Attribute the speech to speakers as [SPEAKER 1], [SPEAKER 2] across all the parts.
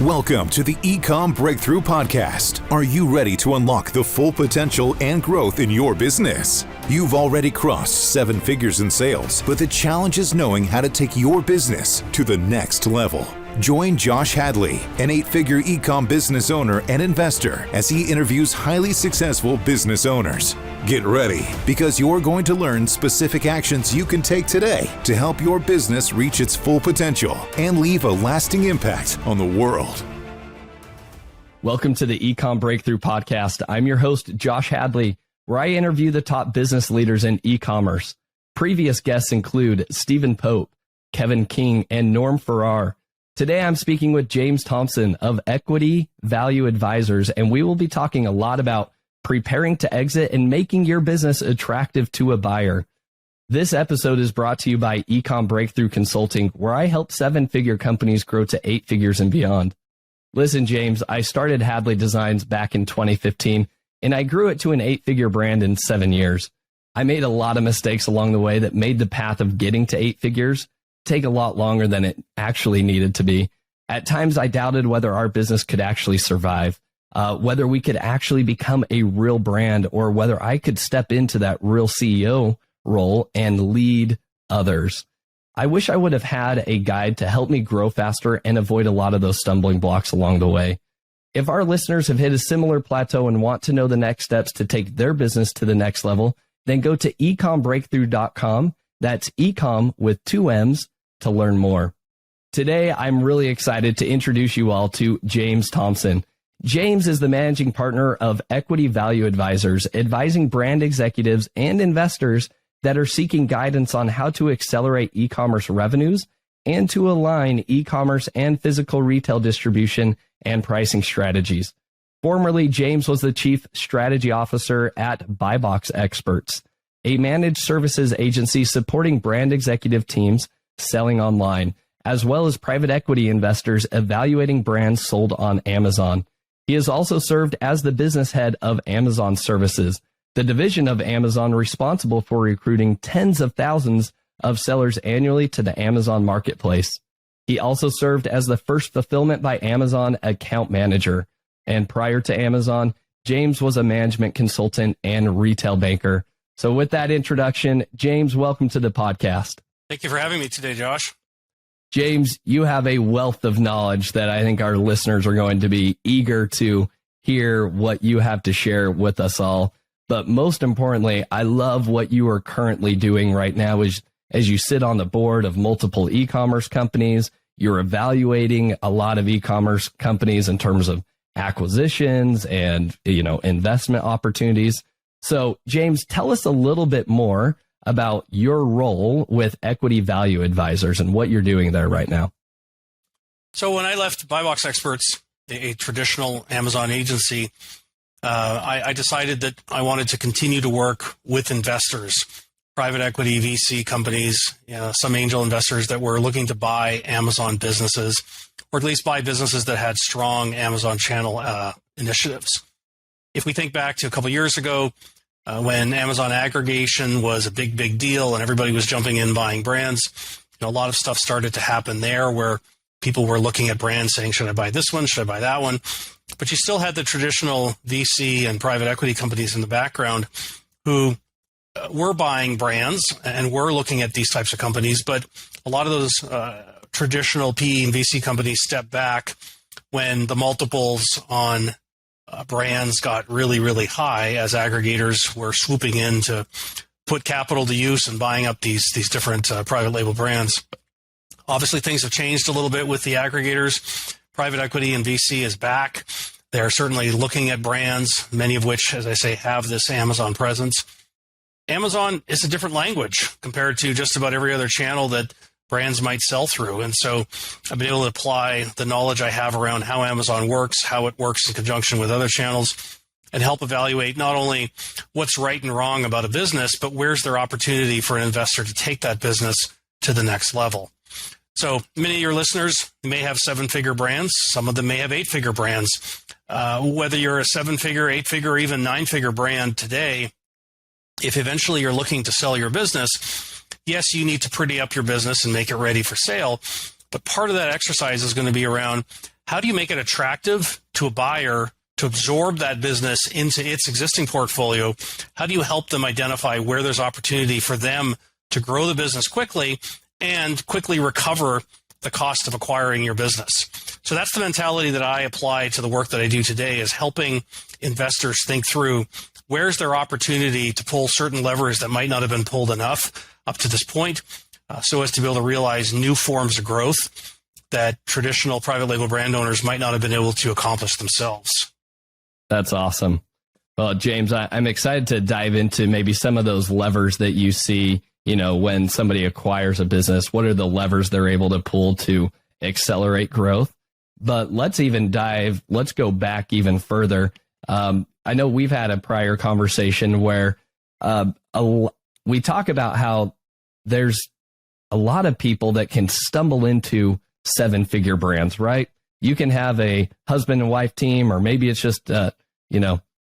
[SPEAKER 1] Welcome to the Ecomm Breakthrough Podcast. Are you ready to unlock the full potential and growth in your business? You've already crossed 7 figures in sales, but the challenge is knowing how to take your business to the next level. Join Josh Hadley, an 8-figure e-com business owner and investor, as he interviews highly successful business owners. Get ready, because you're going to learn specific actions you can take today to help your business reach its full potential and leave a lasting impact on the world.
[SPEAKER 2] Welcome to the Ecomm Breakthrough Podcast. I'm your host, Josh Hadley, where I interview the top business leaders in e-commerce. Previous guests include Stephen Pope, Kevin King, and Norm Farrar. Today, I'm speaking with James Thomson of Equity Value Advisors, and we will be talking a lot about preparing to exit and making your business attractive to a buyer. This episode is brought to you by Ecomm Breakthrough Consulting, where I help 7-figure companies grow to 8 figures and beyond. Listen, James, I started Hadley Designs back in 2015, and I grew it to an 8-figure brand in 7 years. I made a lot of mistakes along the way that made the path of getting to 8 figures take a lot longer than it actually needed to be. At times, I doubted whether our business could actually survive, whether we could actually become a real brand, or whether I could step into that real CEO role and lead others. I wish I would have had a guide to help me grow faster and avoid a lot of those stumbling blocks along the way. If our listeners have hit a similar plateau and want to know the next steps to take their business to the next level, then go to ecommbreakthrough.com. That's Ecomm with 2 M's to learn more. Today, I'm really excited to introduce you all to James Thomson. James is the managing partner of Equity Value Advisors, advising brand executives and investors that are seeking guidance on how to accelerate e-commerce revenues and to align e-commerce and physical retail distribution and pricing strategies. Formerly, James was the chief strategy officer at Buybox Experts, a managed services agency supporting brand executive teams selling online, as well as private equity investors evaluating brands sold on Amazon. He has also served as the business head of Amazon Services, the division of Amazon responsible for recruiting tens of thousands of sellers annually to the Amazon marketplace. He also served as the first Fulfillment by Amazon account manager. And prior to Amazon, James was a management consultant and retail banker. So with that introduction, James, welcome to the podcast.
[SPEAKER 3] Thank you for having me today, Josh.
[SPEAKER 2] James, you have a wealth of knowledge that I think our listeners are going to be eager to hear what you have to share with us all. But most importantly, I love what you are currently doing right now as you sit on the board of multiple e-commerce companies. You're evaluating a lot of e-commerce companies in terms of acquisitions and, investment opportunities. So, James, tell us a little bit more about your role with Equity Value Advisors and what you're doing there right now.
[SPEAKER 3] So when I left Buybox Experts, a traditional Amazon agency, I decided that I wanted to continue to work with investors, private equity, VC companies, some angel investors that were looking to buy Amazon businesses, or at least buy businesses that had strong Amazon channel initiatives. If we think back to a couple years ago, when Amazon aggregation was a big deal and everybody was jumping in buying brands, a lot of stuff started to happen there where people were looking at brands saying, should I buy this one? Should I buy that one? But you still had the traditional VC and private equity companies in the background who were buying brands and were looking at these types of companies. But a lot of those traditional PE and VC companies stepped back when the multiples on brands got really high as aggregators were swooping in to put capital to use and buying up these different private label brands. Obviously, things have changed a little bit with the aggregators. Private equity and VC is back. They're certainly looking at brands, many of which, as I say, have this Amazon presence. Amazon is a different language compared to just about every other channel that brands might sell through. And so I've been able to apply the knowledge I have around how Amazon works, how it works in conjunction with other channels, and help evaluate not only what's right and wrong about a business, but where's there opportunity for an investor to take that business to the next level. So many of your listeners may have 7-figure brands. Some of them may have 8-figure brands. Whether you're a 7-figure, 8-figure, or even 9-figure brand today, if eventually you're looking to sell your business, yes, you need to pretty up your business and make it ready for sale. But part of that exercise is going to be around how do you make it attractive to a buyer to absorb that business into its existing portfolio? How do you help them identify where there's opportunity for them to grow the business quickly and quickly recover the cost of acquiring your business? So that's the mentality that I apply to the work that I do today, is helping investors think through where's their opportunity to pull certain levers that might not have been pulled enough up to this point, so as to be able to realize new forms of growth that traditional private label brand owners might not have been able to accomplish themselves.
[SPEAKER 2] That's awesome. Well, James, I'm excited to dive into maybe some of those levers that you see, when somebody acquires a business. What are the levers they're able to pull to accelerate growth? But let's go back even further. I know we've had a prior conversation where we talk about how there's a lot of people that can stumble into 7-figure brands, right? You can have a husband and wife team, or maybe it's just,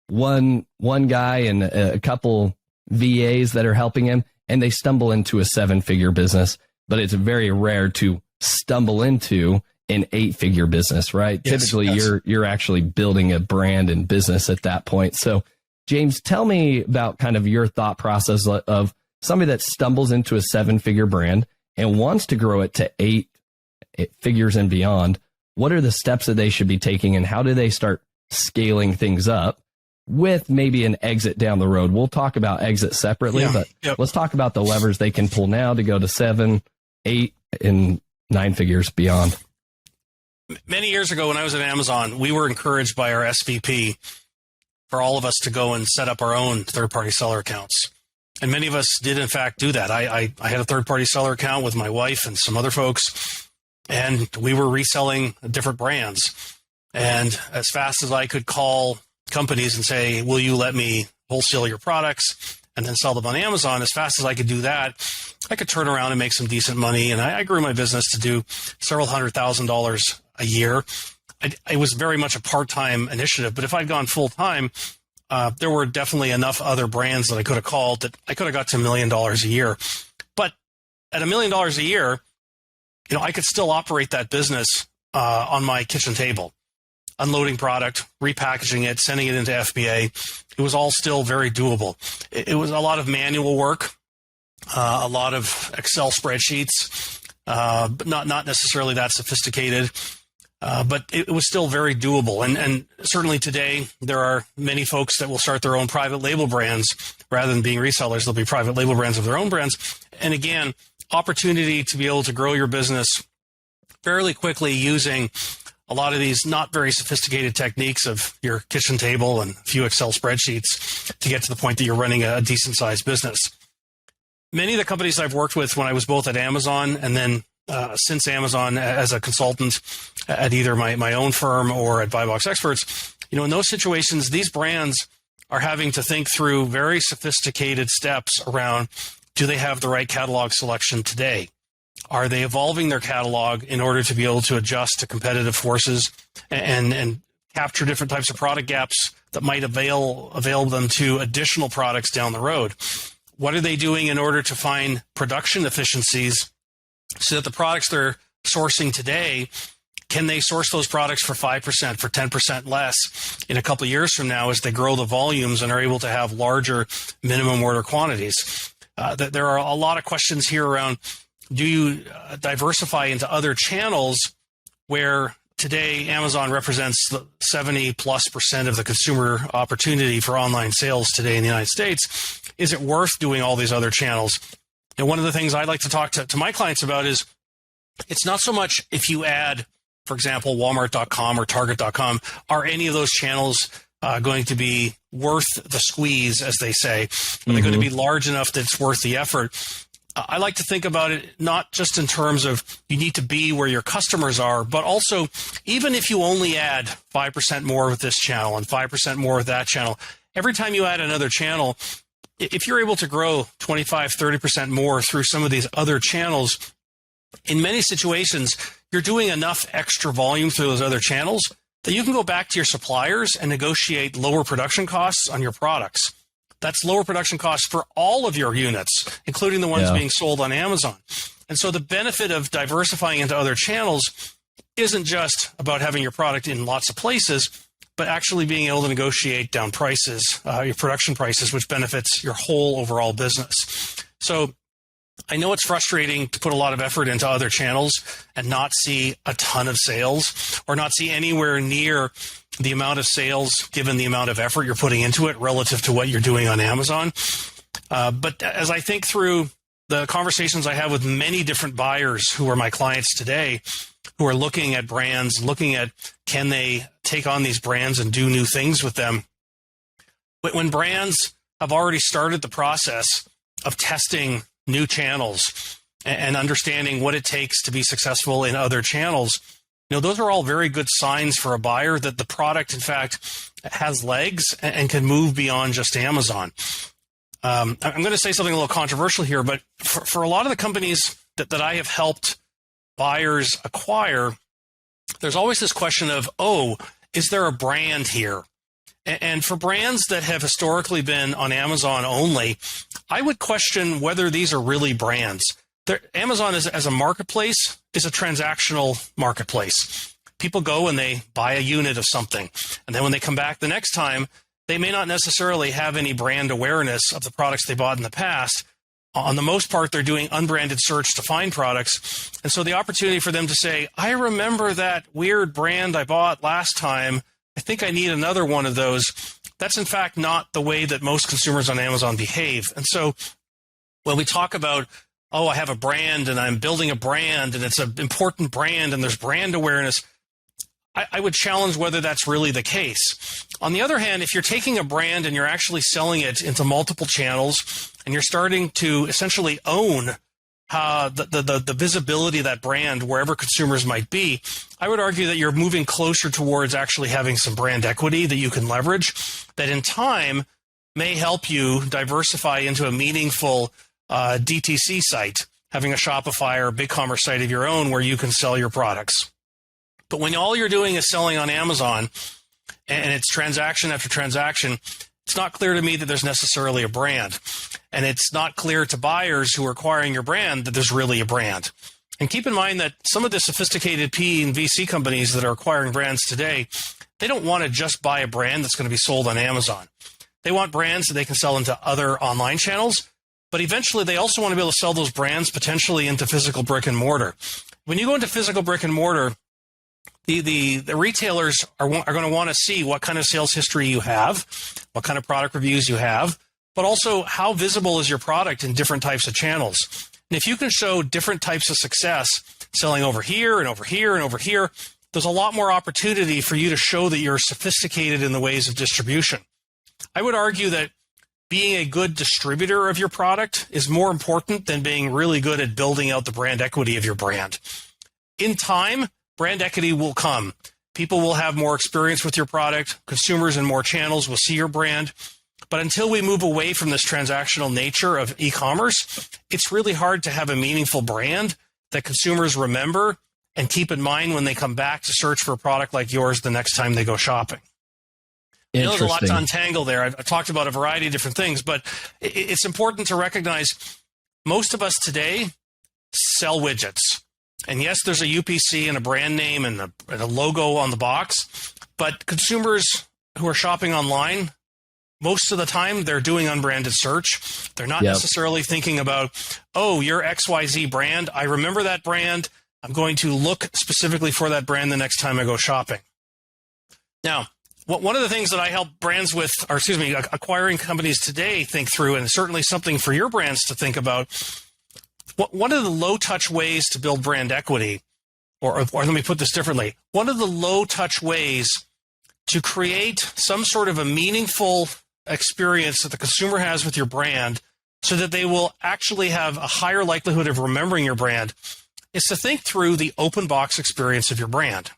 [SPEAKER 2] one guy and a couple VAs that are helping him, and they stumble into a 7-figure business, but it's very rare to stumble into an 8-figure business, right? Yes, typically you're actually building a brand and business at that point. So James, tell me about kind of your thought process of somebody that stumbles into a 7-figure brand and wants to grow it to 8 figures and beyond. What are the steps that they should be taking, and how do they start scaling things up with maybe an exit down the road? We'll talk about exit separately, but let's talk about the levers they can pull now to go to 7, 8, and 9 figures beyond.
[SPEAKER 3] Many years ago when I was at Amazon, we were encouraged by our SVP for all of us to go and set up our own third-party seller accounts. And many of us did, in fact, do that. I had a third-party seller account with my wife and some other folks, and we were reselling different brands. And as fast as I could call companies and say, will you let me wholesale your products and then sell them on Amazon, as fast as I could do that, I could turn around and make some decent money. And I grew my business to do several $100,000 a year. It was very much a part-time initiative, but if I'd gone full-time, there were definitely enough other brands that I could have called that I could have got to $1 million a year. But at $1 million a year, I could still operate that business on my kitchen table, unloading product, repackaging it, sending it into FBA. It was all still very doable. It was a lot of manual work, a lot of Excel spreadsheets, but not necessarily that sophisticated. But it was still very doable. And certainly today, there are many folks that will start their own private label brands rather than being resellers. They'll be private label brands of their own brands. And again, opportunity to be able to grow your business fairly quickly using a lot of these not very sophisticated techniques of your kitchen table and a few Excel spreadsheets to get to the point that you're running a decent sized business. Many of the companies I've worked with when I was both at Amazon and then since Amazon as a consultant at either my own firm or at Buy Box Experts, in those situations, these brands are having to think through very sophisticated steps around, do they have the right catalog selection today? Are they evolving their catalog in order to be able to adjust to competitive forces and capture different types of product gaps that might avail them to additional products down the road? What are they doing in order to find production efficiencies so that the products they're sourcing today, can they source those products for 5%, for 10% less in a couple of years from now as they grow the volumes and are able to have larger minimum order quantities? There are a lot of questions here around, do you diversify into other channels where today Amazon represents 70+% of the consumer opportunity for online sales today in the United States? Is it worth doing all these other channels? And one of the things I like to talk to my clients about is, it's not so much if you add, for example, Walmart.com or Target.com, are any of those channels going to be worth the squeeze, as they say? Are they going to be large enough that it's worth the effort? I like to think about it not just in terms of you need to be where your customers are, but also even if you only add 5% more with this channel and 5% more with that channel, every time you add another channel, if you're able to grow 25, 30% more through some of these other channels, in many situations, you're doing enough extra volume through those other channels that you can go back to your suppliers and negotiate lower production costs on your products. That's lower production costs for all of your units, including the ones being sold on Amazon. And so the benefit of diversifying into other channels isn't just about having your product in lots of places, but actually being able to negotiate down prices, your production prices, which benefits your whole overall business. So I know it's frustrating to put a lot of effort into other channels and not see a ton of sales, or not see anywhere near the amount of sales given the amount of effort you're putting into it relative to what you're doing on Amazon. But as I think through the conversations I have with many different buyers who are my clients today, who are looking at brands, looking at can they take on these brands and do new things with them. When brands have already started the process of testing new channels and understanding what it takes to be successful in other channels, those are all very good signs for a buyer that the product, in fact, has legs and can move beyond just Amazon. I'm going to say something a little controversial here, but for a lot of the companies that I have helped buyers acquire, there's always this question of, is there a brand here? And for brands that have historically been on Amazon only, I would question whether these are really brands. Amazon as a marketplace is a transactional marketplace. People go and they buy a unit of something. And then when they come back the next time, they may not necessarily have any brand awareness of the products they bought in the past. On the most part, they're doing unbranded search to find products. And so the opportunity for them to say, I remember that weird brand I bought last time. I think I need another one of those. That's in fact not the way that most consumers on Amazon behave. And so when we talk about, I have a brand and I'm building a brand and it's an important brand and there's brand awareness, I would challenge whether that's really the case. On the other hand, if you're taking a brand and you're actually selling it into multiple channels and you're starting to essentially own the visibility of that brand wherever consumers might be, I would argue that you're moving closer towards actually having some brand equity that you can leverage that in time may help you diversify into a meaningful DTC site, having a Shopify or a BigCommerce site of your own where you can sell your products. But when all you're doing is selling on Amazon and it's transaction after transaction, it's not clear to me that there's necessarily a brand. And it's not clear to buyers who are acquiring your brand that there's really a brand. And keep in mind that some of the sophisticated PE and VC companies that are acquiring brands today, they don't want to just buy a brand that's going to be sold on Amazon. They want brands that they can sell into other online channels, but eventually they also want to be able to sell those brands potentially into physical brick and mortar. When you go into physical brick and mortar, the retailers are going to want to see what kind of sales history you have, what kind of product reviews you have, but also how visible is your product in different types of channels. And if you can show different types of success selling over here and over here and over here, there's a lot more opportunity for you to show that you're sophisticated in the ways of distribution. I would argue that being a good distributor of your product is more important than being really good at building out the brand equity of your brand. In time, brand equity will come. People will have more experience with your product. Consumers in more channels will see your brand. But until we move away from this transactional nature of e-commerce, it's really hard to have a meaningful brand that consumers remember and keep in mind when they come back to search for a product like yours the next time they go shopping. I know there's a lot to untangle there. I've talked about a variety of different things, but it's important to recognize most of us today sell widgets. And yes, there's a UPC and a brand name and a logo on the box, but consumers who are shopping online, most of the time they're doing unbranded search. They're not necessarily thinking about, you're XYZ brand. I remember that brand. I'm going to look specifically for that brand the next time I go shopping. Now, one of the things that I help brands with, acquiring companies today think through, and certainly something for your brands to think about, one of the low-touch ways to build brand equity, or let me put this differently, one of the low-touch ways to create some sort of a meaningful experience that the consumer has with your brand so that they will actually have a higher likelihood of remembering your brand is to think through the open box experience of your brand.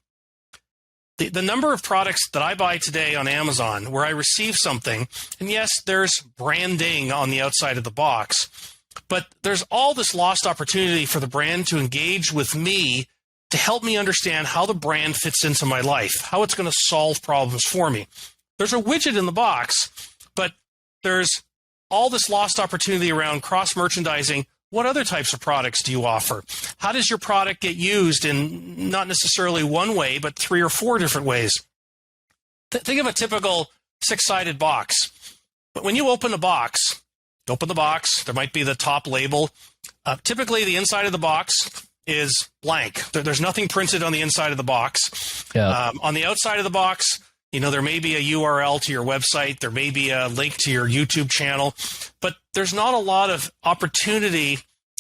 [SPEAKER 3] The number of products that I buy today on Amazon where I receive something, and yes, there's branding on the outside of the box, but there's all this lost opportunity for the brand to engage with me to help me understand how the brand fits into my life, how it's going to solve problems for me. There's a widget in the box, but there's all this lost opportunity around cross-merchandising what other types of products do you offer? How does your product get used in not necessarily one way, but 3 or 4 different ways? Think of a typical 6-sided box. But when you open the box, there might be the top label. Typically, the inside of the box is blank. There's nothing printed on the inside of the box.
[SPEAKER 2] Yeah.
[SPEAKER 3] On the outside of the box, there may be a URL to your website. There may be a link to your YouTube channel. But there's not a lot of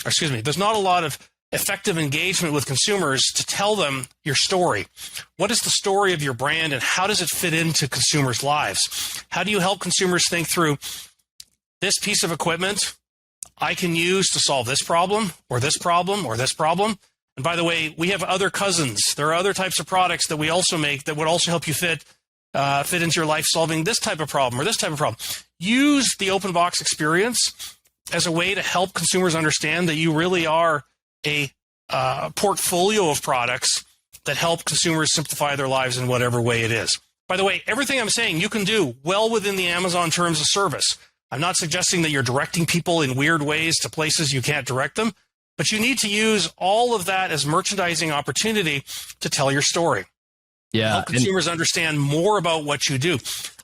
[SPEAKER 3] there's not a lot of effective engagement with consumers to tell them your story. What is the story of your brand, and how does it fit into consumers' lives? How do you help consumers think through this piece of equipment I can use to solve this problem, or this problem, or this problem? And by the way, we have other cousins. There are other types of products that we also make that would also help you fit into your life solving this type of problem or this type of problem. Use the open box experience as a way to help consumers understand that you really are a portfolio of products that help consumers simplify their lives in whatever way it is. By the way, everything I'm saying you can do well within the Amazon terms of service. I'm not suggesting that you're directing people in weird ways to places you can't direct them, but you need to use all of that as merchandising opportunity to tell your story.
[SPEAKER 2] Yeah,
[SPEAKER 3] help consumers understand more about what you do.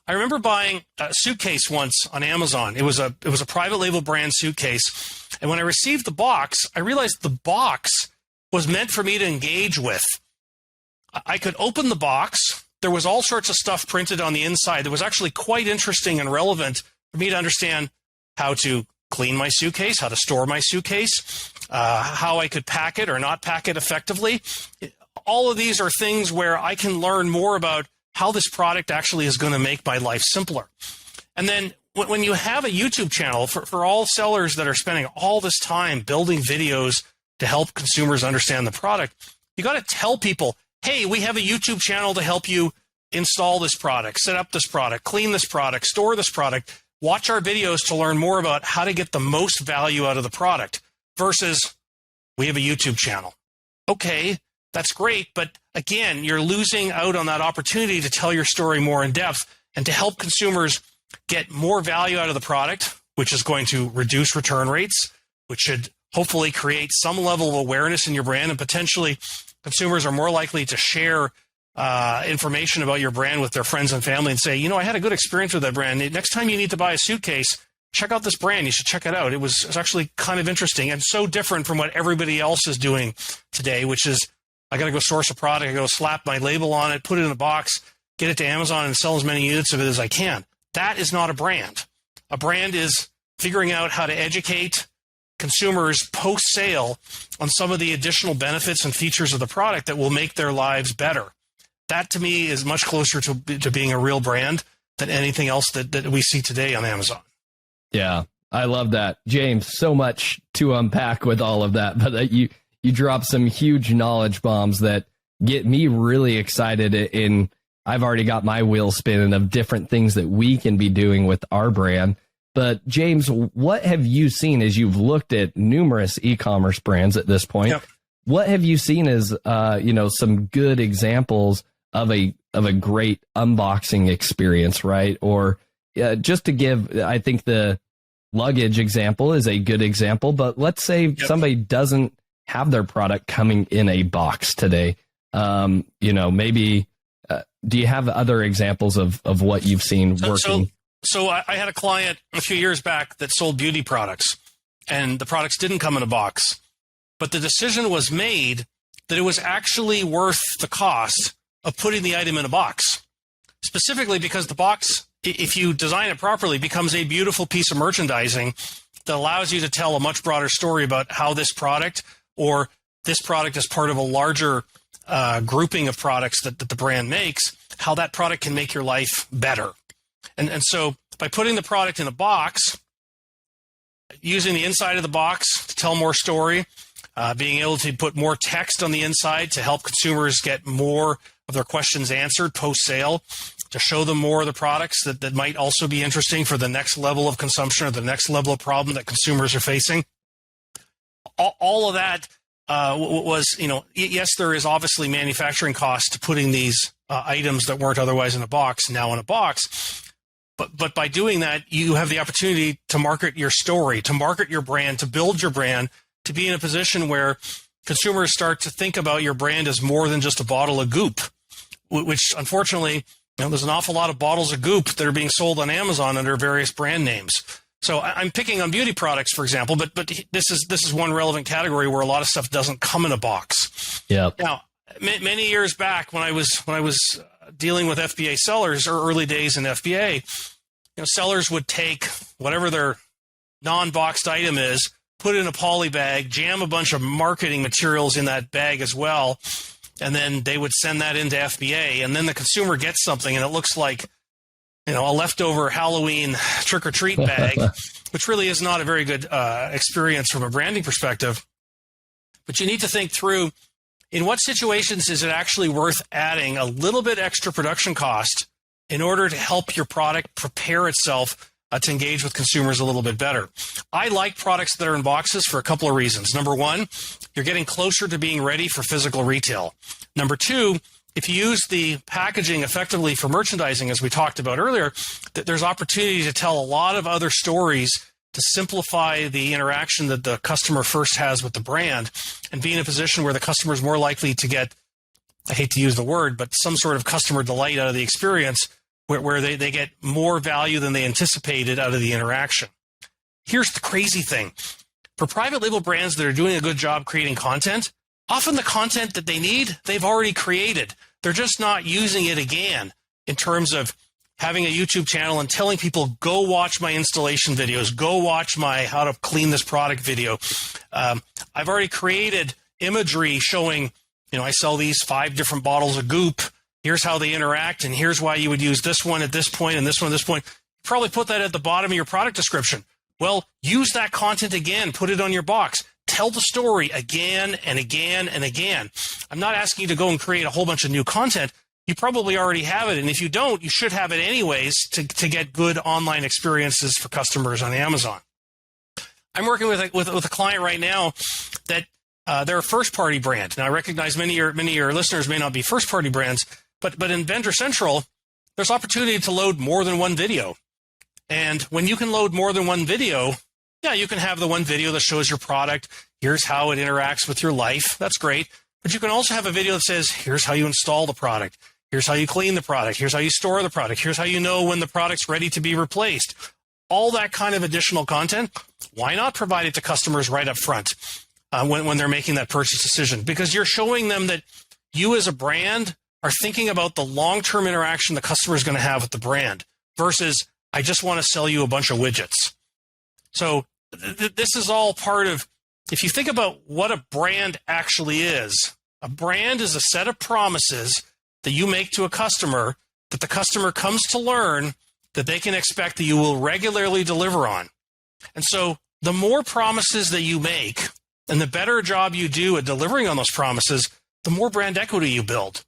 [SPEAKER 3] I remember buying a suitcase once on Amazon. It was a private label brand suitcase. And when I received the box, I realized the box was meant for me to engage with. I could open the box. There was all sorts of stuff printed on the inside that was actually quite interesting and relevant for me to understand how to clean my suitcase, how to store my suitcase, how I could pack it or not pack it effectively. All of these are things where I can learn more about how this product actually is going to make my life simpler. And then when you have a YouTube channel, for all sellers that are spending all this time building videos to help consumers understand the product, you got to tell people, hey, we have a YouTube channel to help you install this product, set up this product, clean this product, store this product. Watch our videos to learn more about how to get the most value out of the product versus we have a YouTube channel. Okay, that's great. But again, you're losing out on that opportunity to tell your story more in depth and to help consumers get more value out of the product, which is going to reduce return rates, which should hopefully create some level of awareness in your brand, and potentially consumers are more likely to share information about your brand with their friends and family and say, I had a good experience with that brand. Next time you need to buy a suitcase, check out this brand. You should check it out. It's actually kind of interesting and so different from what everybody else is doing today, which is I got to go source a product, I go slap my label on it, put it in a box, get it to Amazon and sell as many units of it as I can. That is not a brand. A brand is figuring out how to educate consumers post-sale on some of the additional benefits and features of the product that will make their lives better. That, to me, is much closer to being a real brand than anything else that we see today on Amazon.
[SPEAKER 2] Yeah, I love that. James, so much to unpack with all of that, but you drop some huge knowledge bombs that get me really excited. I've already got my wheels spinning of different things that we can be doing with our brand. But James, what have you seen as you've looked at numerous e-commerce brands at this point? Yep. What have you seen as some good examples of a great unboxing experience, right? Or just to give, I think the luggage example is a good example, but let's say somebody doesn't have their product coming in a box today. Maybe do you have other examples of what you've seen working?
[SPEAKER 3] So I had a client a few years back that sold beauty products, and the products didn't come in a box, but the decision was made that it was actually worth the cost of putting the item in a box, specifically because the box, if you design it properly, becomes a beautiful piece of merchandising that allows you to tell a much broader story about how this product or this product is part of a larger grouping of products that the brand makes, how that product can make your life better. And so by putting the product in a box, using the inside of the box to tell more story, being able to put more text on the inside to help consumers get more of their questions answered post-sale, to show them more of the products that might also be interesting for the next level of consumption or the next level of problem that consumers are facing. All of that was, yes, there is obviously manufacturing costs to putting these items that weren't otherwise in a box now in a box. But by doing that, you have the opportunity to market your story, to market your brand, to build your brand, to be in a position where consumers start to think about your brand as more than just a bottle of goop, which unfortunately, there's an awful lot of bottles of goop that are being sold on Amazon under various brand names. So I'm picking on beauty products, for example, but this is one relevant category where a lot of stuff doesn't come in a box.
[SPEAKER 2] Yeah.
[SPEAKER 3] Now, many years back when I was dealing with FBA sellers, or early days in FBA, sellers would take whatever their non-boxed item is, put it in a poly bag, jam a bunch of marketing materials in that bag as well, and then they would send that into FBA, and then the consumer gets something and it looks like a leftover Halloween trick-or-treat bag, which really is not a very good experience from a branding perspective. But you need to think through, in what situations is it actually worth adding a little bit extra production cost in order to help your product prepare itself to engage with consumers a little bit better. I like products that are in boxes for a couple of reasons. Number one, you're getting closer to being ready for physical retail. Number two, if you use the packaging effectively for merchandising, as we talked about earlier, there's opportunity to tell a lot of other stories to simplify the interaction that the customer first has with the brand, and be in a position where the customer is more likely to get, I hate to use the word, but some sort of customer delight out of the experience, where they get more value than they anticipated out of the interaction. Here's the crazy thing. For private label brands that are doing a good job creating content, often the content that they need, they've already created. They're just not using it again in terms of having a YouTube channel and telling people, go watch my installation videos, go watch my how to clean this product video. I've already created imagery showing, I sell these 5 different bottles of goop. Here's how they interact, and here's why you would use this one at this point and this one at this point. You probably put that at the bottom of your product description. Well, use that content again. Put it on your box. Tell the story again and again and again. I'm not asking you to go and create a whole bunch of new content. You probably already have it, and if you don't, you should have it anyways to get good online experiences for customers on Amazon. I'm working with a client right now that they're a first-party brand. Now, I recognize many of your listeners may not be first-party brands, but in Vendor Central, there's opportunity to load more than one video. And when you can load more than one video, yeah, you can have the one video that shows your product. Here's how it interacts with your life. That's great. But you can also have a video that says, here's how you install the product. Here's how you clean the product. Here's how you store the product. Here's how you know when the product's ready to be replaced. All that kind of additional content, why not provide it to customers right up front when they're making that purchase decision? Because you're showing them that you as a brand are thinking about the long-term interaction the customer is going to have with the brand versus, I just want to sell you a bunch of widgets. So this is all part of, if you think about what a brand actually is, a brand is a set of promises that you make to a customer that the customer comes to learn that they can expect that you will regularly deliver on. And so the more promises that you make and the better a job you do at delivering on those promises, the more brand equity you build.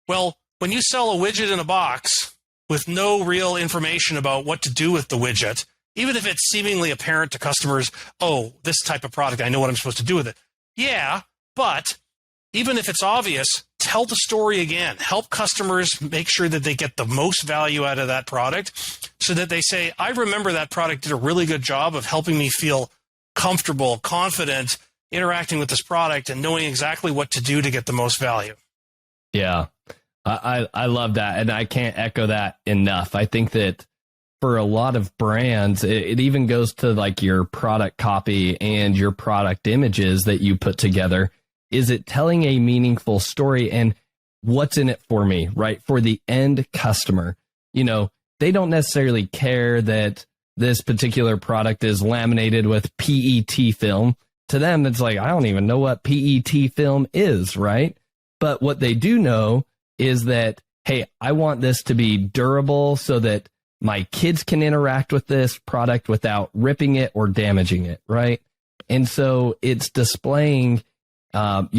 [SPEAKER 3] Well, when you sell a widget in a box with no real information about what to do with the widget, even if it's seemingly apparent to customers, oh, this type of product, I know what I'm supposed to do with it. Yeah, but even if it's obvious, tell the story again. Help customers make sure that they get the most value out of that product so that they say, I remember that product did a really good job of helping me feel comfortable, confident, interacting with this product and knowing exactly what to do to get the most value.
[SPEAKER 2] Yeah, I love that. And I can't echo that enough. I think that for a lot of brands, it even goes to like your product copy and your product images that you put together. Is it telling a meaningful story and what's in it for me, right? For the end customer, they don't necessarily care that this particular product is laminated with PET film. To them, it's like, I don't even know what PET film is, right? But what they do know is that, hey, I want this to be durable so that my kids can interact with this product without ripping it or damaging it, right? And so it's displaying, how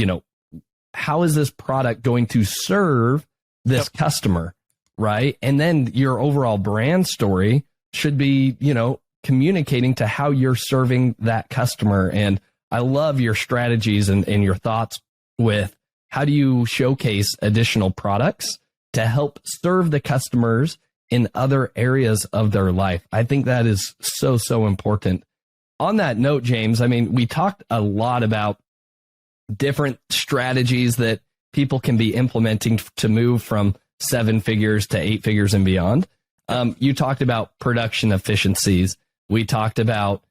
[SPEAKER 2] is this product going to serve this customer, right? And then your overall brand story should be, communicating to how you're serving that customer. And I love your strategies and your thoughts with how do you showcase additional products to help serve the customers in other areas of their life. I think that is so, so important. On that note, James, I mean, we talked a lot about different strategies that people can be implementing to move from 7 figures to 8 figures and beyond. You talked about production efficiencies. We talked about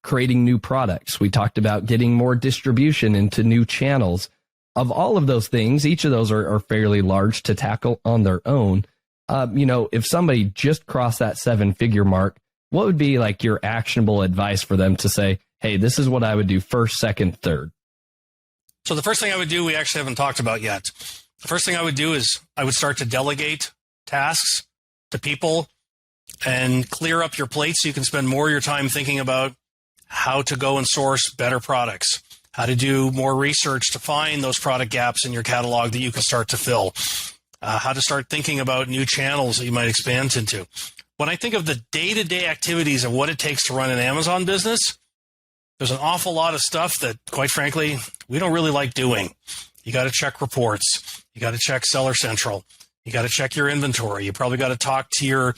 [SPEAKER 2] creating new products. We talked about getting more distribution into new channels. Of all of those things, each of those are fairly large to tackle on their own. If somebody just crossed that 7-figure mark, what would be like your actionable advice for them to say, hey, this is what I would do first, second, third?
[SPEAKER 3] So the first thing I would do, we actually haven't talked about yet. The first thing I would do is I would start to delegate tasks to people and clear up your plate so you can spend more of your time thinking about how to go and source better products, how to do more research to find those product gaps in your catalog that you can start to fill, how to start thinking about new channels that you might expand into. When I think of the day-to-day activities of what it takes to run an Amazon business, there's an awful lot of stuff that, quite frankly, we don't really like doing. You got to check reports. You got to check Seller Central. You got to check your inventory. You probably got to talk to your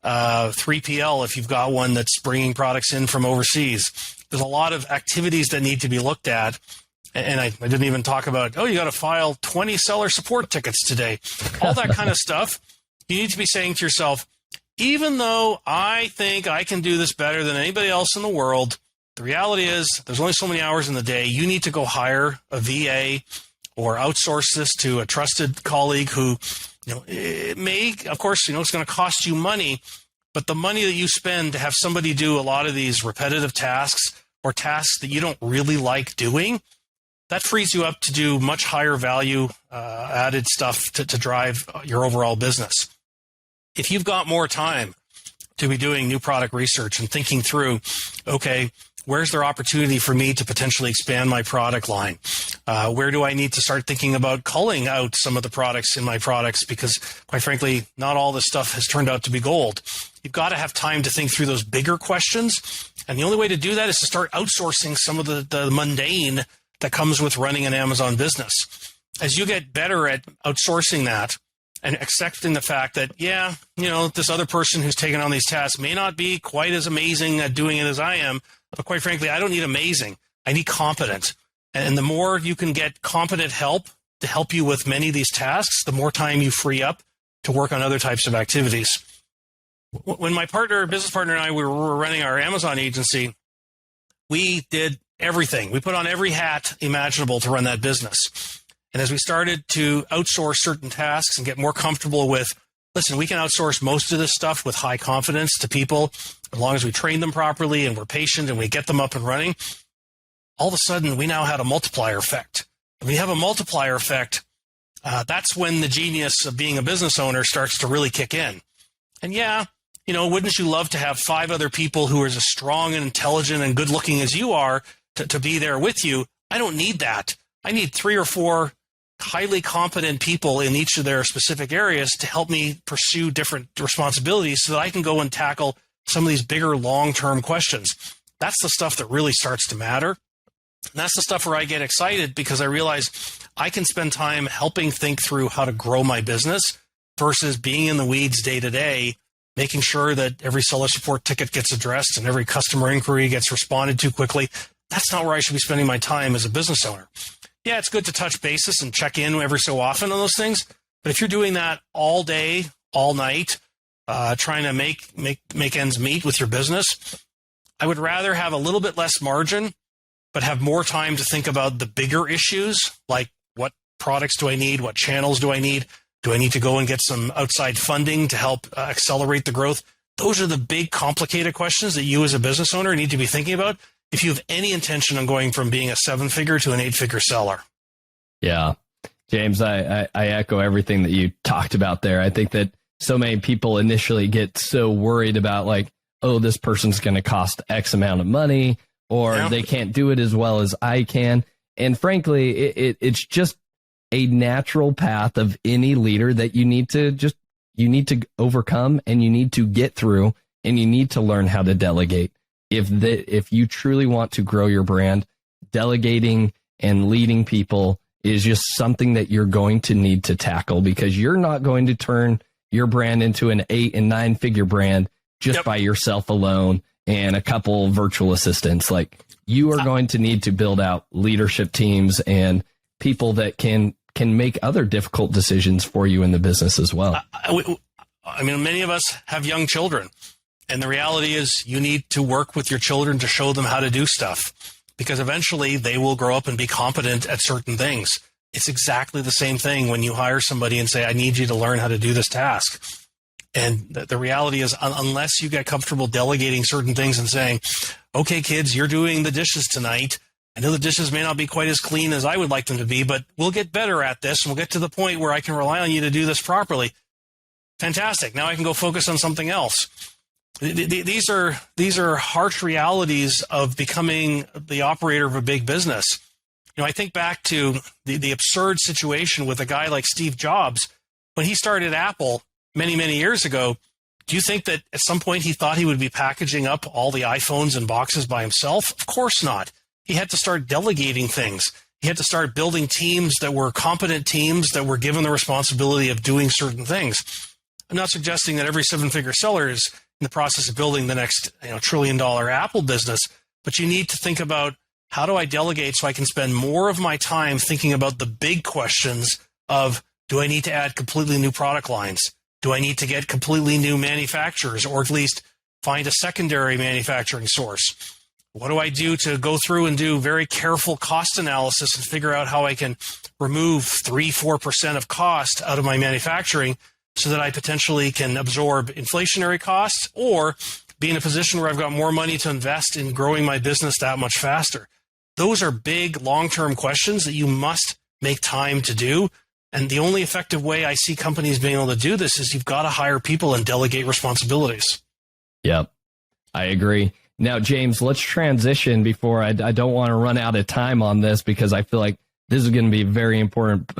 [SPEAKER 3] 3PL if you've got one that's bringing products in from overseas. There's a lot of activities that need to be looked at. And I didn't even talk about, you got to file 20 seller support tickets today. All that kind of stuff. You need to be saying to yourself, even though I think I can do this better than anybody else in the world, the reality is there's only so many hours in the day. You need to go hire a VA or outsource this to a trusted colleague who, it may, of course, it's going to cost you money, but the money that you spend to have somebody do a lot of these repetitive tasks or tasks that you don't really like doing, that frees you up to do much higher value added stuff to drive your overall business. If you've got more time to be doing new product research and thinking through, okay, where's there opportunity for me to potentially expand my product line? Where do I need to start thinking about culling out some of the products in my products? Because quite frankly, not all this stuff has turned out to be gold. You've got to have time to think through those bigger questions. And the only way to do that is to start outsourcing some of the mundane that comes with running an Amazon business. As you get better at outsourcing that and accepting the fact that, this other person who's taken on these tasks may not be quite as amazing at doing it as I am, but quite frankly, I don't need amazing. I need competent. And the more you can get competent help to help you with many of these tasks, the more time you free up to work on other types of activities. When my business partner and I were running our Amazon agency, we did everything. We put on every hat imaginable to run that business. And as we started to outsource certain tasks and get more comfortable with, listen, we can outsource most of this stuff with high confidence to people as long as we train them properly and we're patient and we get them up and running. All of a sudden, we now had a multiplier effect. When you have a multiplier effect, that's when the genius of being a business owner starts to really kick in. And wouldn't you love to have 5 other people who are as strong and intelligent and good looking as you are to be there with you? I don't need that. I need 3 or 4 highly competent people in each of their specific areas to help me pursue different responsibilities so that I can go and tackle some of these bigger long-term questions. That's the stuff that really starts to matter. And that's the stuff where I get excited because I realize I can spend time helping think through how to grow my business versus being in the weeds day to day, making sure that every seller support ticket gets addressed and every customer inquiry gets responded to quickly. That's not where I should be spending my time as a business owner. Yeah, it's good to touch bases and check in every so often on those things. But if you're doing that all day, all night, trying to make ends meet with your business, I would rather have a little bit less margin, but have more time to think about the bigger issues, like what products do I need? What channels do I need? Do I need to go and get some outside funding to help accelerate the growth? Those are the big, complicated questions that you as a business owner need to be thinking about if you have any intention on going from being a 7-figure to an 8-figure seller.
[SPEAKER 2] Yeah. James, I echo everything that you talked about there. I think that so many people initially get so worried about like, oh, this person's going to cost X amount of money, or they can't do it as well as I can. And frankly, it's just a natural path of any leader that you need to overcome and you need to get through and you need to learn how to delegate. If you truly want to grow your brand, delegating and leading people is just something that you're going to need to tackle because you're not going to turn your brand into an 8 and 9 figure brand just by yourself alone and a couple virtual assistants. Like, you are going to need to build out leadership teams and people that can make other difficult decisions for you in the business as well.
[SPEAKER 3] I mean, many of us have young children, and the reality is you need to work with your children to show them how to do stuff, because eventually they will grow up and be competent at certain things. It's exactly the same thing when you hire somebody and say, I need you to learn how to do this task. And the reality is, unless you get comfortable delegating certain things and saying, okay, kids, you're doing the dishes tonight. I know the dishes may not be quite as clean as I would like them to be, but we'll get better at this, and we'll get to the point where I can rely on you to do this properly. Fantastic. Now I can go focus on something else. These are harsh realities of becoming the operator of a big business. You know, I think back to the absurd situation with a guy like Steve Jobs when he started Apple many, many years ago. Do you think that at some point he thought he would be packaging up all the iPhones and boxes by himself? Of course not. He had to start delegating things. He had to start building teams that were competent teams that were given the responsibility of doing certain things. I'm not suggesting that every 7-figure seller is in the process of building the next $1 trillion Apple business, but you need to think about, how do I delegate so I can spend more of my time thinking about the big questions of, do I need to add completely new product lines? Do I need to get completely new manufacturers, or at least find a secondary manufacturing source? What do I do to go through and do very careful cost analysis and figure out how I can remove 3-4% of cost out of my manufacturing so that I potentially can absorb inflationary costs, or be in a position where I've got more money to invest in growing my business that much faster? Those are big, long-term questions that you must make time to do. And the only effective way I see companies being able to do this is you've got to hire people and delegate responsibilities. Yep,
[SPEAKER 2] I agree. Now, James, let's transition before I don't want to run out of time on this, because I feel like this is going to be a very important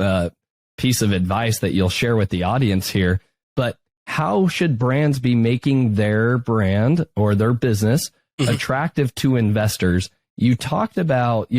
[SPEAKER 2] piece of advice that you'll share with the audience here. But how should brands be making their brand or their business attractive to investors? You talked about,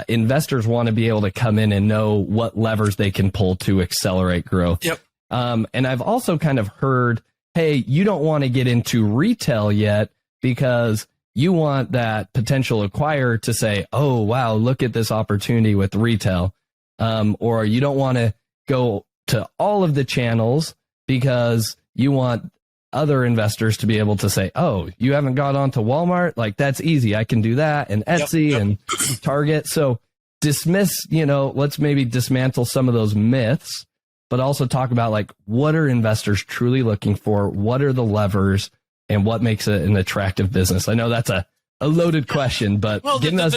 [SPEAKER 2] investors want to be able to come in and know what levers they can pull to accelerate growth.
[SPEAKER 3] Yep.
[SPEAKER 2] And I've also kind of heard, hey, you don't want to get into retail yet because you want that potential acquirer to say, oh, wow, look at this opportunity with retail. Or you don't want to go to all of the channels because you want other investors to be able to say, oh, you haven't got onto Walmart? Like, that's easy. I can do that. And Etsy and Target. So let's maybe dismantle some of those myths, but also talk about, like, what are investors truly looking for? What are the levers, and what makes it an attractive business? I know that's a loaded question, but there's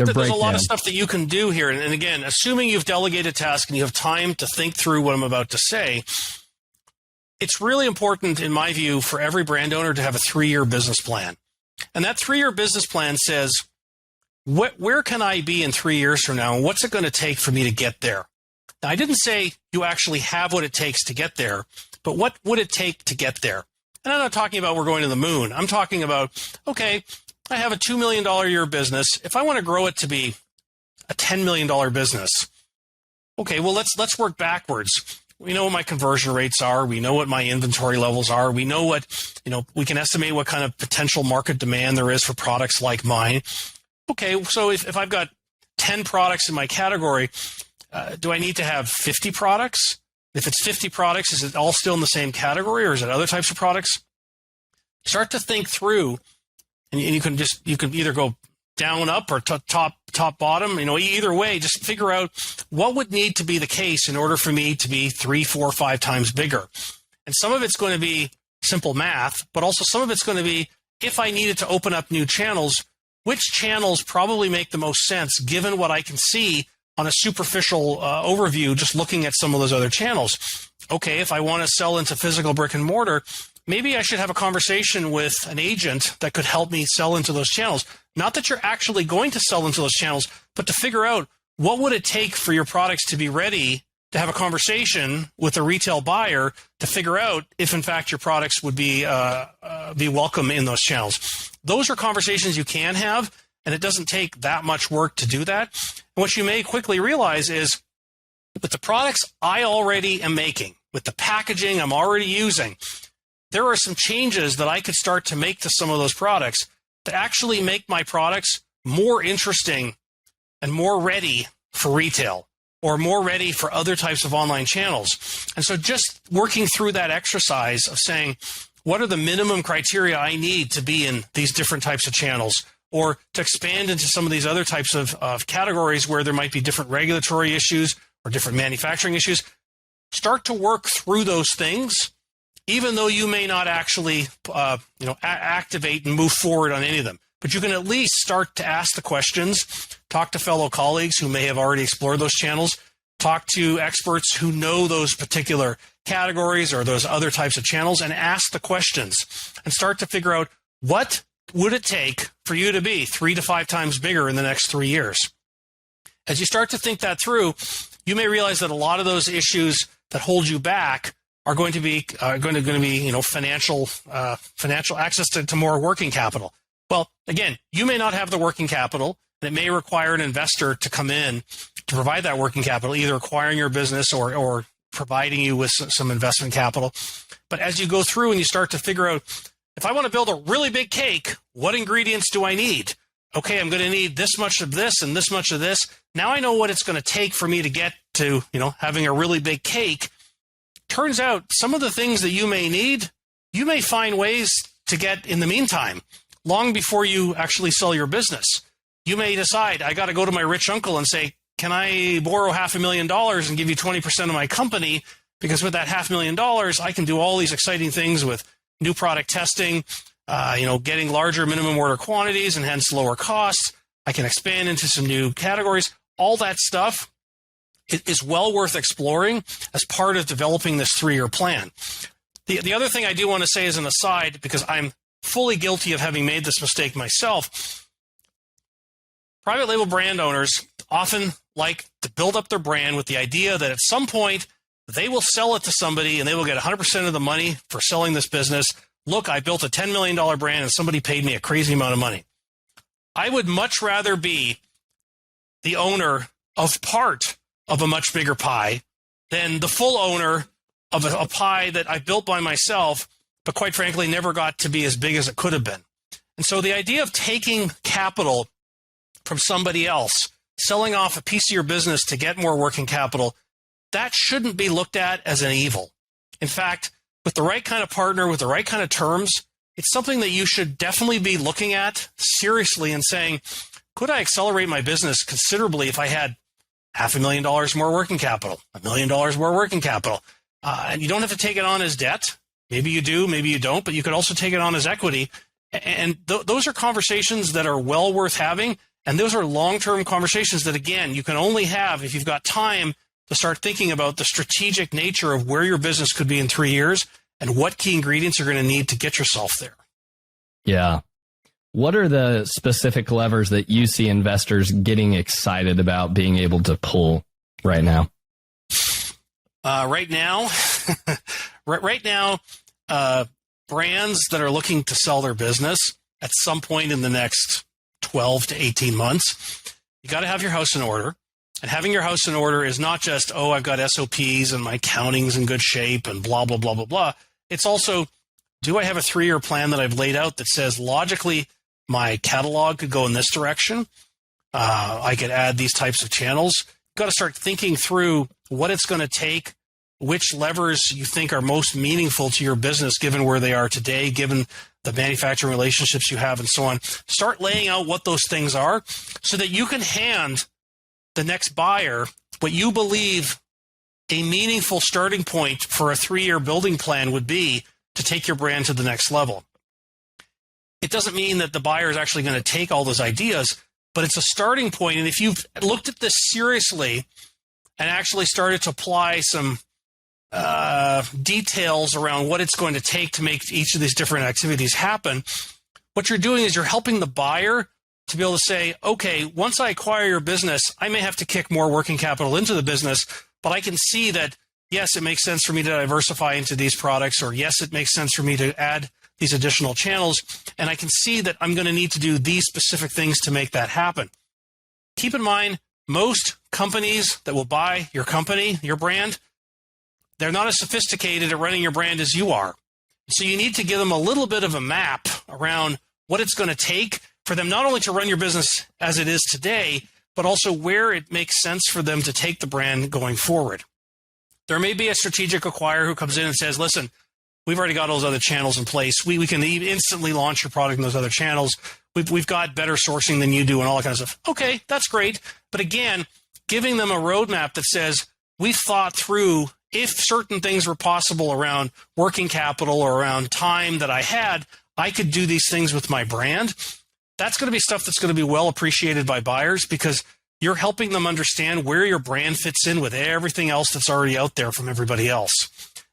[SPEAKER 2] a lot of stuff that you can do here. And again, assuming you've delegated a task and you have time to think through what I'm about to say, it's really important, in my view, for every brand owner to have a 3-year business plan. And that 3-year business plan says, where can I be in 3 years from now? And what's it going to take for me to get there? Now, I didn't say you actually have what it takes to get there, but what would it take to get there? And I'm not talking about we're going to the moon. I'm talking about, okay, I have a $2 million a year business. If I want to grow it to be a $10 million business, okay, well, let's work backwards. We know what my conversion rates are. We know what my inventory levels are. We know what, we can estimate what kind of potential market demand there is for products like mine. Okay, so if I've got 10 products in my category, do I need to have 50 products? If it's 50 products, is it all still in the same category, or is it other types of products? Start to think through, and you can either go down, up, or top, bottom. Either way, just figure out what would need to be the case in order for me to be 3, 4, 5 times bigger. And some of it's going to be simple math, but also some of it's going to be, if I needed to open up new channels, which channels probably make the most sense given what I can see on a superficial overview, just looking at some of those other channels. Okay, if I want to sell into physical brick and mortar, maybe I should have a conversation with an agent that could help me sell into those channels. Not that you're actually going to sell into those channels, but to figure out what would it take for your products to be ready to have a conversation with a retail buyer to figure out if, in fact, your products would be welcome in those channels. Those are conversations you can have, and it doesn't take that much work to do that. And what you may quickly realize is, with the products I already am making,
[SPEAKER 3] with the packaging I'm already using, there are some changes that I could start to make to some of those products to actually make my products more interesting and more ready for retail or more ready for other types of online channels. And so just working through that exercise of saying, what are the minimum criteria I need to be in these different types of channels, or to expand into some of these other types of categories where there might be different regulatory issues or different manufacturing issues. Start to work through those things, even though you may not actually activate and move forward on any of them. But you can at least start to ask the questions, talk to fellow colleagues who may have already explored those channels, talk to experts who know those particular categories or those other types of channels, and ask the questions and start to figure out, what would it take for you to be 3 to 5 times bigger in the next 3 years? As you start to think that through, you may realize that a lot of those issues that hold you back are going to be financial access to more working capital. Well, again, you may not have the working capital, and it may require an investor to come in to provide that working capital, either acquiring your business or providing you with some investment capital. But as you go through and you start to figure out, if I want to build a really big cake, what ingredients do I need? Okay, I'm going to need this much of this and this much of this. Now I know what it's going to take for me to get to, having a really big cake. Turns out some of the things that you may need, you may find ways to get in the meantime, long before you actually sell your business. You may decide, I got to go to my rich uncle and say, can I borrow $500,000 and give you 20% of my company? Because with that $500,000, I can do all these exciting things with new product testing, getting larger minimum order quantities and hence lower costs. I can expand into some new categories. All that stuff is well worth exploring as part of developing this 3-year plan. The other thing I do want to say as an aside, because I'm fully guilty of having made this mistake myself, private label brand owners often like to build up their brand with the idea that at some point they will sell it to somebody and they will get 100% of the money for selling this business. Look, I built a $10 million brand and somebody paid me a crazy amount of money. I would much rather be the owner of part of a much bigger pie than the full owner of a pie that I built by myself, but quite frankly, never got to be as big as it could have been. And so the idea of taking capital from somebody else, selling off a piece of your business to get more working capital, that shouldn't be looked at as an evil. In fact, with the right kind of partner, with the right kind of terms, it's something that you should definitely be looking at seriously and saying, could I accelerate my business considerably if I had $500,000 more working capital, $1 million more working capital? And you don't have to take it on as debt. Maybe you do, maybe you don't, but you could also take it on as equity. And those are conversations that are well worth having. And those are long-term conversations that, again, you can only have if you've got time to start thinking about the strategic nature of where your business could be in 3 years and what key ingredients you're going to need to get yourself there. Yeah.
[SPEAKER 2] What are the specific levers that you see investors getting excited about being able to pull right now?
[SPEAKER 3] Right now, brands that are looking to sell their business at some point in the next 12 to 18 months, you got to have your house in order. And having your house in order is not just, I've got SOPs and my accounting's in good shape and blah, blah, blah, blah, blah. It's also, do I have a 3-year plan that I've laid out that says logically my catalog could go in this direction? I could add these types of channels. You've got to start thinking through what it's going to take, which levers you think are most meaningful to your business given where they are today, given the manufacturing relationships you have and so on. Start laying out what those things are so that you can hand the next buyer what you believe a meaningful starting point for a 3-year building plan would be to take your brand to the next level. It doesn't mean that the buyer is actually going to take all those ideas, but it's a starting point. And if you've looked at this seriously and actually started to apply some details around what it's going to take to make each of these different activities happen, what you're doing is you're helping the buyer to be able to say, okay, once I acquire your business, I may have to kick more working capital into the business, but I can see that, yes, it makes sense for me to diversify into these products, or yes, it makes sense for me to add these additional channels, and I can see that I'm going to need to do these specific things to make that happen. Keep in mind, most companies that will buy your company, your brand, They're not as sophisticated at running your brand as you are. So you need to give them a little bit of a map around what it's going to take for them not only to run your business as it is today, but also where it makes sense for them to take the brand going forward. There may be a strategic acquirer who comes in and says, listen, we've already got those other channels in place. We can instantly launch your product in those other channels. We've got better sourcing than you do and all that kind of stuff. Okay, that's great. But again, giving them a roadmap that says, we've thought through if certain things were possible around working capital or around time that I had, I could do these things with my brand. That's going to be stuff that's going to be well appreciated by buyers because you're helping them understand where your brand fits in with everything else that's already out there from everybody else.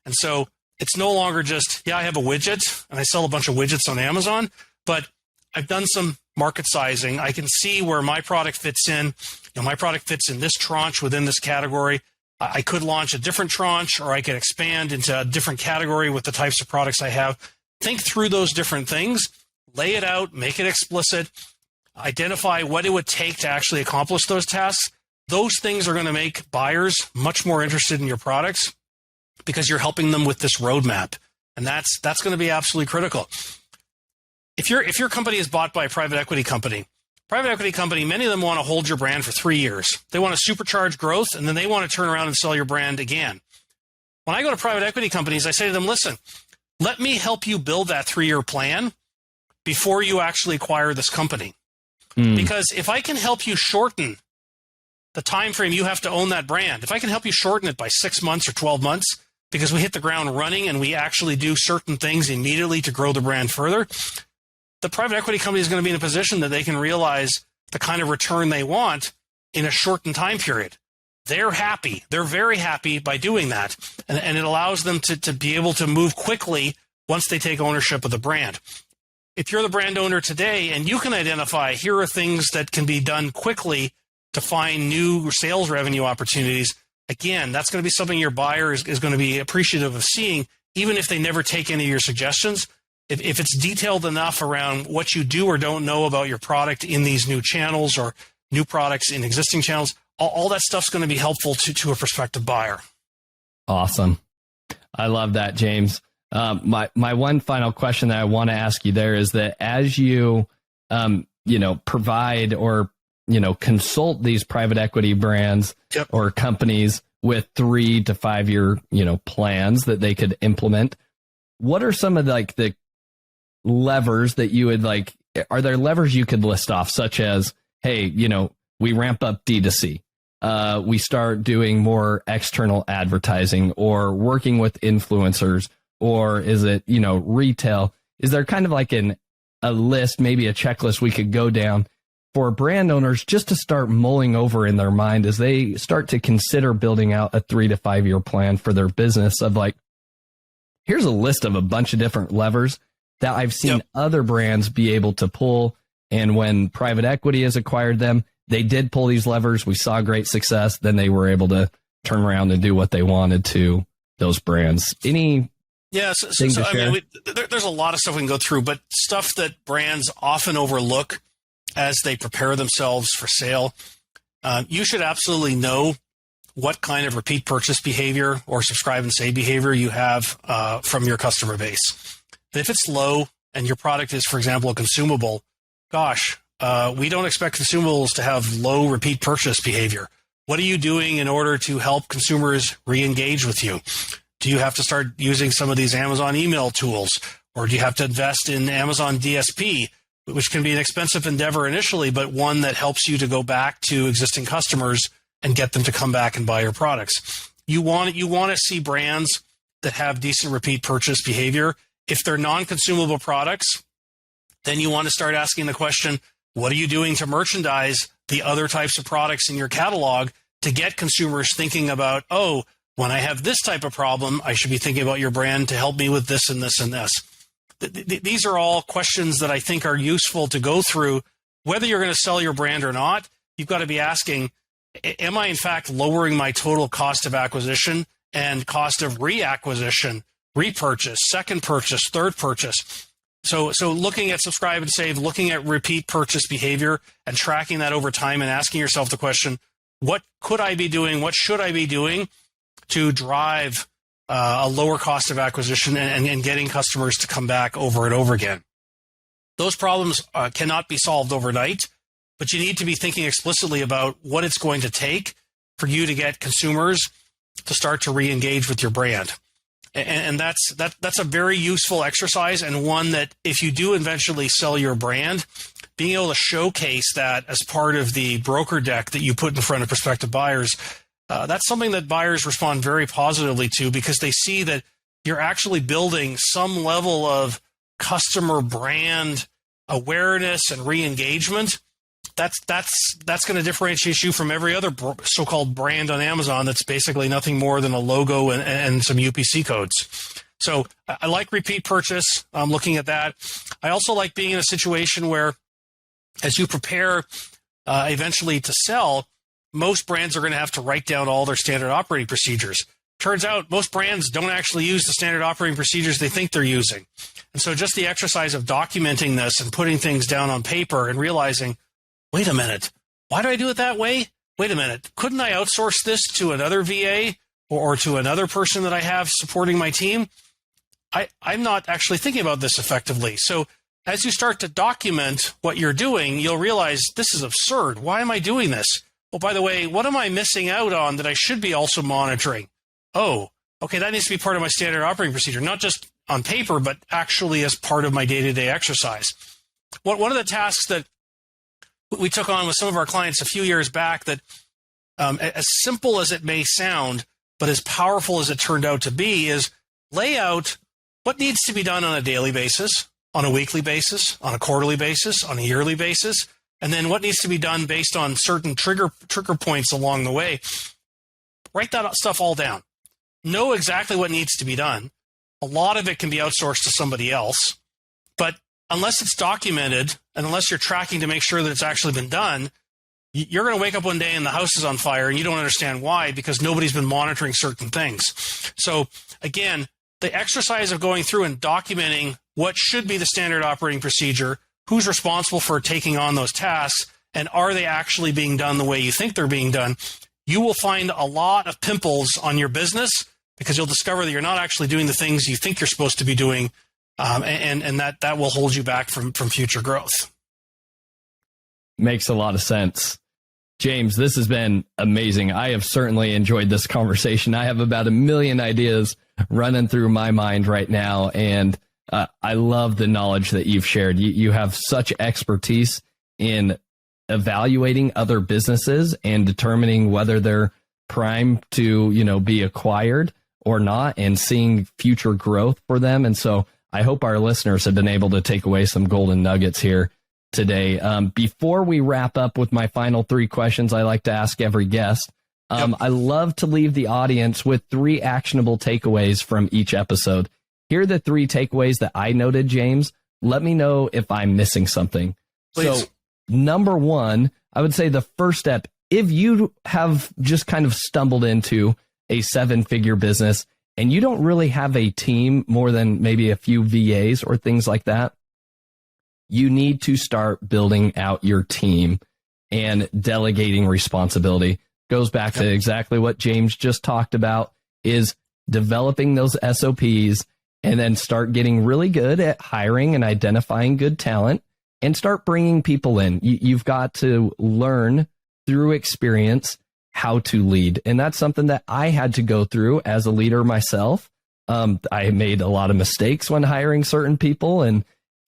[SPEAKER 3] And so it's no longer just, yeah, I have a widget and I sell a bunch of widgets on Amazon, but I've done some market sizing. I can see where my product fits in. My product fits in this tranche within this category. I could launch a different tranche, or I could expand into a different category with the types of products I have. Think through those different things, lay it out, make it explicit, identify what it would take to actually accomplish those tasks. Those things are going to make buyers much more interested in your products because you're helping them with this roadmap. And that's going to be absolutely critical. If your company is bought by a private equity company, many of them want to hold your brand for 3 years. They want to supercharge growth, and then they want to turn around and sell your brand again. When I go to private equity companies, I say to them, listen, let me help you build that 3-year plan before you actually acquire this company. Because if I can help you shorten the time frame you have to own that brand, if I can help you shorten it by 6 months or 12 months, because we hit the ground running and we actually do certain things immediately to grow the brand further, the private equity company is going to be in a position that they can realize the kind of return they want in a shortened time period. They're happy. They're very happy by doing that. And it allows them to be able to move quickly once they take ownership of the brand. If you're the brand owner today and you can identify, here are things that can be done quickly to find new sales revenue opportunities, again, that's going to be something your buyer is going to be appreciative of seeing, even if they never take any of your suggestions. If it's detailed enough around what you do or don't know about your product in these new channels or new products in existing channels, all that stuff's going to be helpful to a prospective buyer.
[SPEAKER 2] Awesome. I love that, James. My one final question that I want to ask you there is that as you, provide or, consult these private equity brands or companies with 3 to 5 year, plans that they could implement, what are some of the levers that you would are there levers you could list off, such as, hey, we ramp up D2C. We start doing more external advertising or working with influencers, or is it, retail? Is there kind of a list, maybe a checklist we could go down for brand owners just to start mulling over in their mind as they start to consider building out a 3 to 5 year plan for their business of here's a list of a bunch of different levers that I've seen other brands be able to pull. And when private equity has acquired them, they did pull these levers. We saw great success. Then they were able to turn around and do what they wanted to those brands. Any
[SPEAKER 3] there's a lot of stuff we can go through, but stuff that brands often overlook as they prepare themselves for sale. You should absolutely know what kind of repeat purchase behavior or subscribe and save behavior you have from your customer base. If it's low and your product is, for example, a consumable, we don't expect consumables to have low repeat purchase behavior. What are you doing in order to help consumers re-engage with you? Do you have to start using some of these Amazon email tools, or do you have to invest in Amazon DSP, which can be an expensive endeavor initially, but one that helps you to go back to existing customers and get them to come back and buy your products? You want to see brands that have decent repeat purchase behavior. If they're non-consumable products, then you want to start asking the question, what are you doing to merchandise the other types of products in your catalog to get consumers thinking about, oh, when I have this type of problem, I should be thinking about your brand to help me with this and this and this. These are all questions that I think are useful to go through. Whether you're going to sell your brand or not, you've got to be asking, am I in fact lowering my total cost of acquisition and cost of reacquisition, repurchase, second purchase, third purchase? So looking at subscribe and save, looking at repeat purchase behavior and tracking that over time and asking yourself the question, what could I be doing? What should I be doing to drive a lower cost of acquisition, and getting customers to come back over and over again. Those problems cannot be solved overnight, but you need to be thinking explicitly about what it's going to take for you to get consumers to start to re-engage with your brand. And that's a very useful exercise, and one that if you do eventually sell your brand, being able to showcase that as part of the broker deck that you put in front of prospective buyers, that's something that buyers respond very positively to, because they see that you're actually building some level of customer brand awareness and re-engagement. That's going to differentiate you from every other so-called brand on Amazon that's basically nothing more than a logo and some UPC codes. So I like repeat purchase. I'm looking at that. I also like being in a situation where, as you prepare eventually to sell, most brands are going to have to write down all their standard operating procedures. Turns out most brands don't actually use the standard operating procedures they think they're using. And so just the exercise of documenting this and putting things down on paper and realizing, wait a minute, why do I do it that way? Wait a minute, couldn't I outsource this to another VA or to another person that I have supporting my team? I'm not actually thinking about this effectively. So as you start to document what you're doing, you'll realize this is absurd. Why am I doing this? Oh, by the way, what am I missing out on that I should be also monitoring? Oh, okay, that needs to be part of my standard operating procedure, not just on paper, but actually as part of my day-to-day exercise. One of the tasks that we took on with some of our clients a few years back that, as simple as it may sound, but as powerful as it turned out to be, is lay out what needs to be done on a daily basis, on a weekly basis, on a quarterly basis, on a yearly basis, and then what needs to be done based on certain trigger points along the way. Write that stuff all down. Know exactly what needs to be done. A lot of it can be outsourced to somebody else, but unless it's documented and unless you're tracking to make sure that it's actually been done, you're going to wake up one day and the house is on fire and you don't understand why, because nobody's been monitoring certain things. So again, the exercise of going through and documenting what should be the standard operating procedure, who's responsible for taking on those tasks, and are they actually being done the way you think they're being done, you will find a lot of pimples on your business, because you'll discover that you're not actually doing the things you think you're supposed to be doing, and that will hold you back from future growth.
[SPEAKER 2] Makes a lot of sense. James, this has been amazing. I have certainly enjoyed this conversation. I have about 1 million ideas running through my mind right now, and I love the knowledge that you've shared. You have such expertise in evaluating other businesses and determining whether they're primed to, be acquired or not, and seeing future growth for them. And so I hope our listeners have been able to take away some golden nuggets here today. Before we wrap up with my final 3 questions I like to ask every guest, I love to leave the audience with 3 actionable takeaways from each episode. Here are the 3 takeaways that I noted, James. Let me know if I'm missing something.
[SPEAKER 3] Please.
[SPEAKER 2] So, number 1, I would say the first step, if you have just kind of stumbled into a 7-figure business and you don't really have a team more than maybe a few VAs or things like that, you need to start building out your team and delegating responsibility. Goes back to exactly what James just talked about, is developing those SOPs and then start getting really good at hiring and identifying good talent and start bringing people in. You've got to learn through experience how to lead. And that's something that I had to go through as a leader myself. I made a lot of mistakes when hiring certain people. And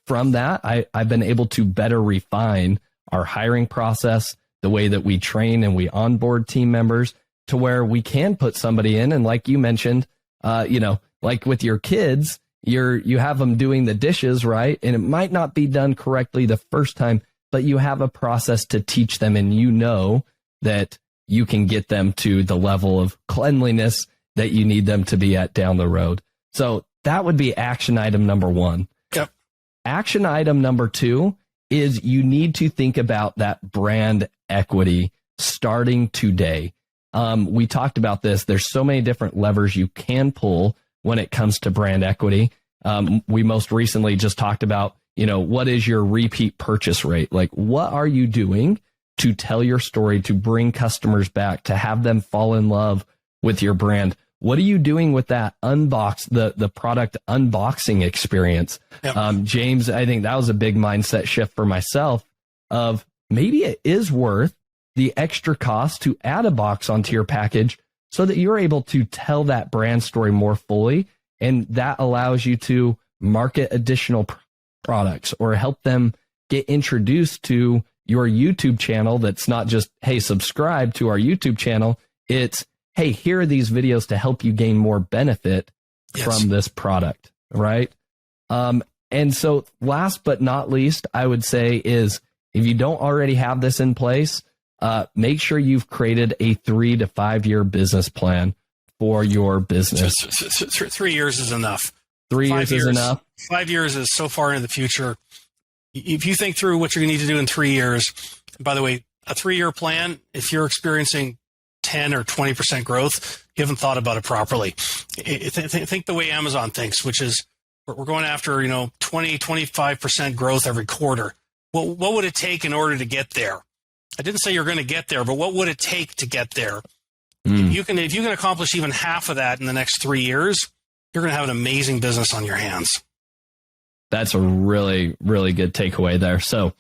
[SPEAKER 2] from that, I've been able to better refine our hiring process, the way that we train and we onboard team members, to where we can put somebody in. And like you mentioned, like with your kids, you have them doing the dishes, right? And it might not be done correctly the first time, but you have a process to teach them, and you know that you can get them to the level of cleanliness that you need them to be at down the road. So that would be action item number 1.
[SPEAKER 3] Yep.
[SPEAKER 2] Action item number 2 is you need to think about that brand equity starting today. We talked about this. There's so many different levers you can pull when it comes to brand equity. We most recently just talked about, what is your repeat purchase rate? Like, what are you doing to tell your story, to bring customers back, to have them fall in love with your brand? what are you doing with that the product unboxing experience?
[SPEAKER 3] Yep.
[SPEAKER 2] James, I think that was a big mindset shift for myself of maybe it is worth the extra cost to add a box onto your package so that you're able to tell that brand story more fully. And that allows you to market additional products or help them get introduced to your YouTube channel. That's not just, hey, subscribe to our YouTube channel. It's, hey, here are these videos to help you gain more benefit from this product, right? And so last but not least, I would say is if you don't already have this in place, make sure you've created a 3 to 5 year business plan for your business.
[SPEAKER 3] 3 years is enough.
[SPEAKER 2] 3 years is enough.
[SPEAKER 3] 5 years is so far into the future. If you think through what you're going to need to do in 3 years, by the way, a 3-year plan, if you're experiencing 10 or 20% growth, you haven't thought about it properly. Think the way Amazon thinks, which is we're going after, 20, 25% growth every quarter. What would it take in order to get there? I didn't say you're going to get there, but what would it take to get there? If you can accomplish even half of that in the next 3 years, you're going to have an amazing business on your hands.
[SPEAKER 2] That's a really, really good takeaway there. So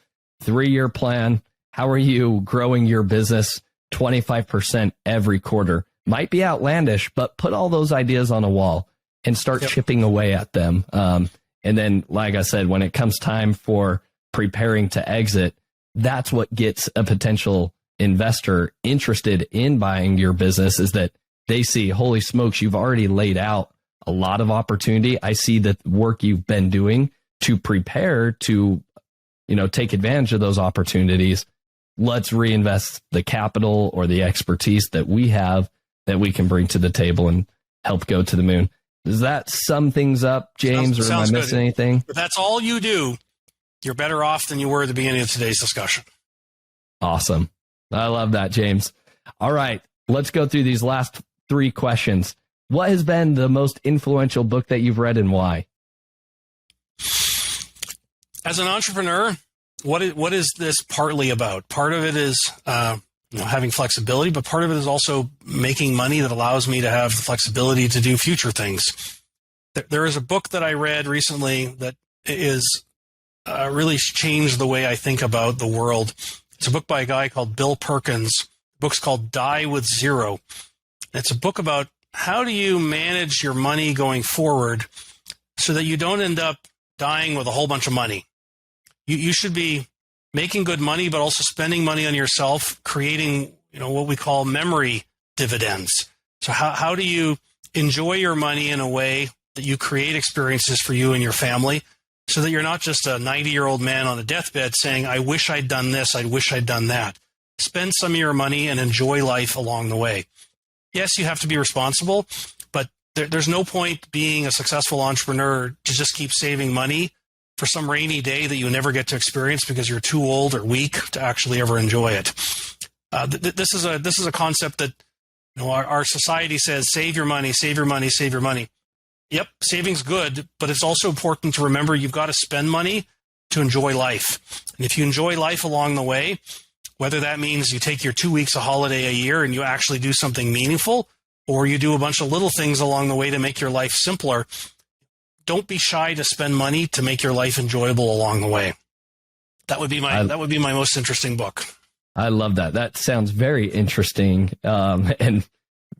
[SPEAKER 2] 3-year plan. How are you growing your business 25% every quarter? Might be outlandish, but put all those ideas on a wall and start chipping away at them. And then, like I said, when it comes time for preparing to exit, that's what gets a potential investor interested in buying your business, is that they see, holy smokes, you've already laid out a lot of opportunity. I see the work you've been doing to prepare to, take advantage of those opportunities. Let's reinvest the capital or the expertise that we have that we can bring to the table and help go to the moon. Does that sum things up, James, or am I missing anything?
[SPEAKER 3] If that's all you do, you're better off than you were at the beginning of today's discussion.
[SPEAKER 2] Awesome. I love that, James. All right, let's go through these last 3 questions. What has been the most influential book that you've read and why?
[SPEAKER 3] As an entrepreneur, what is this partly about? Part of it is having flexibility, but part of it is also making money that allows me to have the flexibility to do future things. There is a book that I read recently that is really changed the way I think about the world. It's a book by a guy called Bill Perkins. The book's called Die with Zero. It's a book about how do you manage your money going forward so that you don't end up dying with a whole bunch of money. You should be making good money, but also spending money on yourself, creating, what we call memory dividends. So how do you enjoy your money in a way that you create experiences for you and your family so that you're not just a 90-year-old man on a deathbed saying, I wish I'd done this, I wish I'd done that. Spend some of your money and enjoy life along the way. Yes, you have to be responsible, but there's no point being a successful entrepreneur to just keep saving money for some rainy day that you never get to experience because you're too old or weak to actually ever enjoy it. This is a concept that our society says, save your money, save your money, save your money. Yep, saving's good, but it's also important to remember you've got to spend money to enjoy life. And if you enjoy life along the way, whether that means you take your 2 weeks of holiday a year and you actually do something meaningful, or you do a bunch of little things along the way to make your life simpler, don't be shy to spend money to make your life enjoyable along the way. That would be my most interesting book.
[SPEAKER 2] I love that. That sounds very interesting, and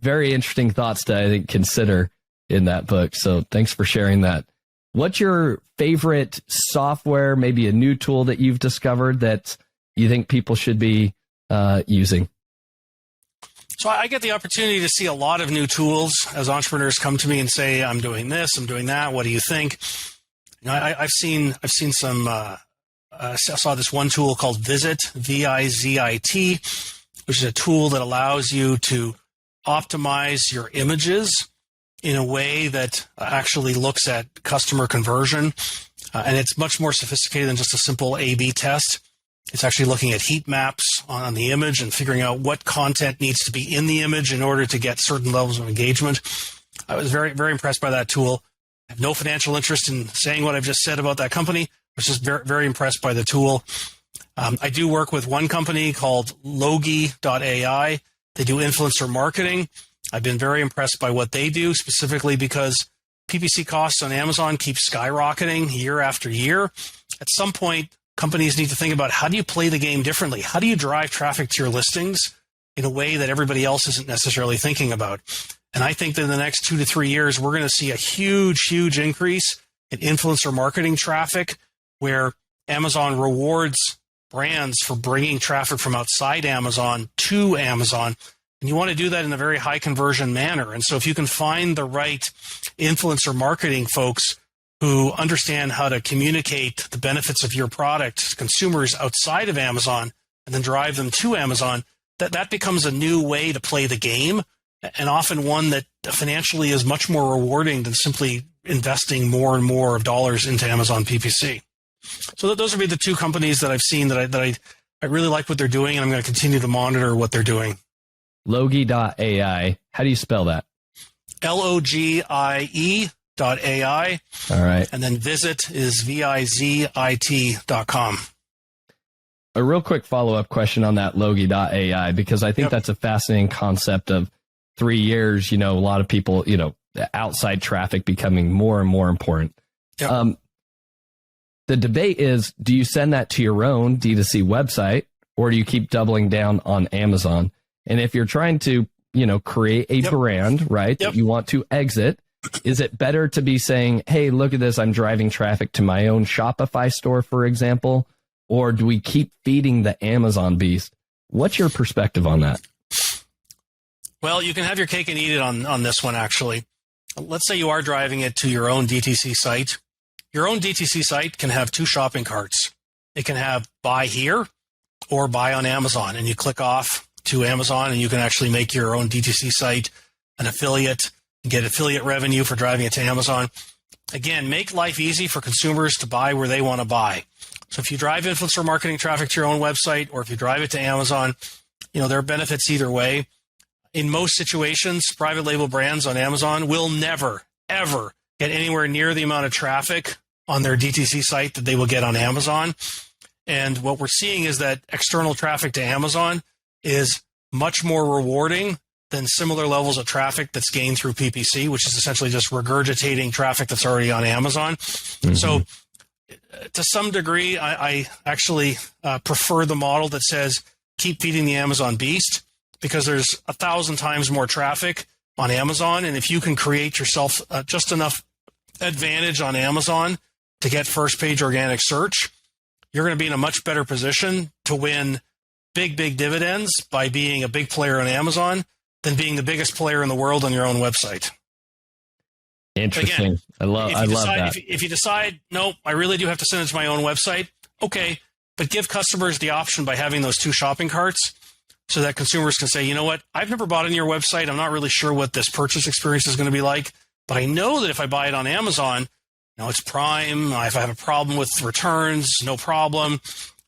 [SPEAKER 2] very interesting thoughts to, I think, consider in that book. So thanks for sharing that. What's your favorite software, maybe a new tool that you've discovered that you think people should be using?
[SPEAKER 3] So I get the opportunity to see a lot of new tools as entrepreneurs come to me and say, I'm doing this, I'm doing that. What do you think? I've seen some, I saw this one tool called Visit, V-I-Z-I-T, which is a tool that allows you to optimize your images in a way that actually looks at customer conversion. And it's much more sophisticated than just a simple A/B test. It's actually looking at heat maps on the image and figuring out what content needs to be in the image in order to get certain levels of engagement. I was very, very impressed by that tool. I have no financial interest in saying what I've just said about that company. I was just very, very impressed by the tool. I do work with one company called Logi.ai. They do influencer marketing. I've been very impressed by what they do, specifically because PPC costs on Amazon keep skyrocketing year after year. At some point, companies need to think about, how do you play the game differently? How do you drive traffic to your listings in a way that everybody else isn't necessarily thinking about? And I think that in the next 2 to 3 years, we're going to see a huge increase in influencer marketing traffic, where Amazon rewards brands for bringing traffic from outside Amazon to Amazon. And you want to do that in a very high conversion manner. And so if you can find the right influencer marketing folks who understand how to communicate the benefits of your product to consumers outside of Amazon and then drive them to Amazon, that becomes a new way to play the game, and often one that financially is much more rewarding than simply investing more and more of dollars into Amazon PPC. So those would be the two companies that I've seen that I really like what they're doing, and I'm going to continue to monitor what they're doing.
[SPEAKER 2] Logi.ai. How do you spell that?
[SPEAKER 3] LOGIE.ai.
[SPEAKER 2] All right.
[SPEAKER 3] And then Visit is VIZIT.com.
[SPEAKER 2] A real quick follow-up question on that Logi.ai, because I think that's a fascinating concept of 3 years, a lot of people, the outside traffic becoming more and more important. Yep. The debate is, do you send that to your own D2C website, or do you keep doubling down on Amazon? And if you're trying to, create a brand, right, that you want to exit, is it better to be saying, hey, look at this, I'm driving traffic to my own Shopify store, for example, or do we keep feeding the Amazon beast? What's your perspective on that?
[SPEAKER 3] Well, you can have your cake and eat it on this one, actually. Let's say you are driving it to your own DTC site. Your own DTC site can have 2 shopping carts. It can have buy here or buy on Amazon, and you click off to Amazon, and you can actually make your own DTC site an affiliate and get affiliate revenue for driving it to Amazon. Again, make life easy for consumers to buy where they want to buy. So if you drive influencer marketing traffic to your own website, or if you drive it to Amazon, there are benefits either way. In most situations, private label brands on Amazon will never, ever get anywhere near the amount of traffic on their DTC site that they will get on Amazon. And what we're seeing is that external traffic to Amazon is much more rewarding than similar levels of traffic that's gained through PPC, which is essentially just regurgitating traffic that's already on Amazon. Mm-hmm. So to some degree, I actually prefer the model that says keep feeding the Amazon beast, because there's 1,000 times more traffic on Amazon. And if you can create yourself just enough advantage on Amazon to get first page organic search, you're going to be in a much better position to win big dividends by being a big player on Amazon than being the biggest player in the world on your own website.
[SPEAKER 2] Interesting. Again, I love that.
[SPEAKER 3] If you decide, no, I really do have to send it to my own website, okay, but give customers the option by having those 2 shopping carts so that consumers can say, you know what, I've never bought on your website. I'm not really sure what this purchase experience is going to be like, but I know that if I buy it on Amazon, it's Prime. If I have a problem with returns, no problem.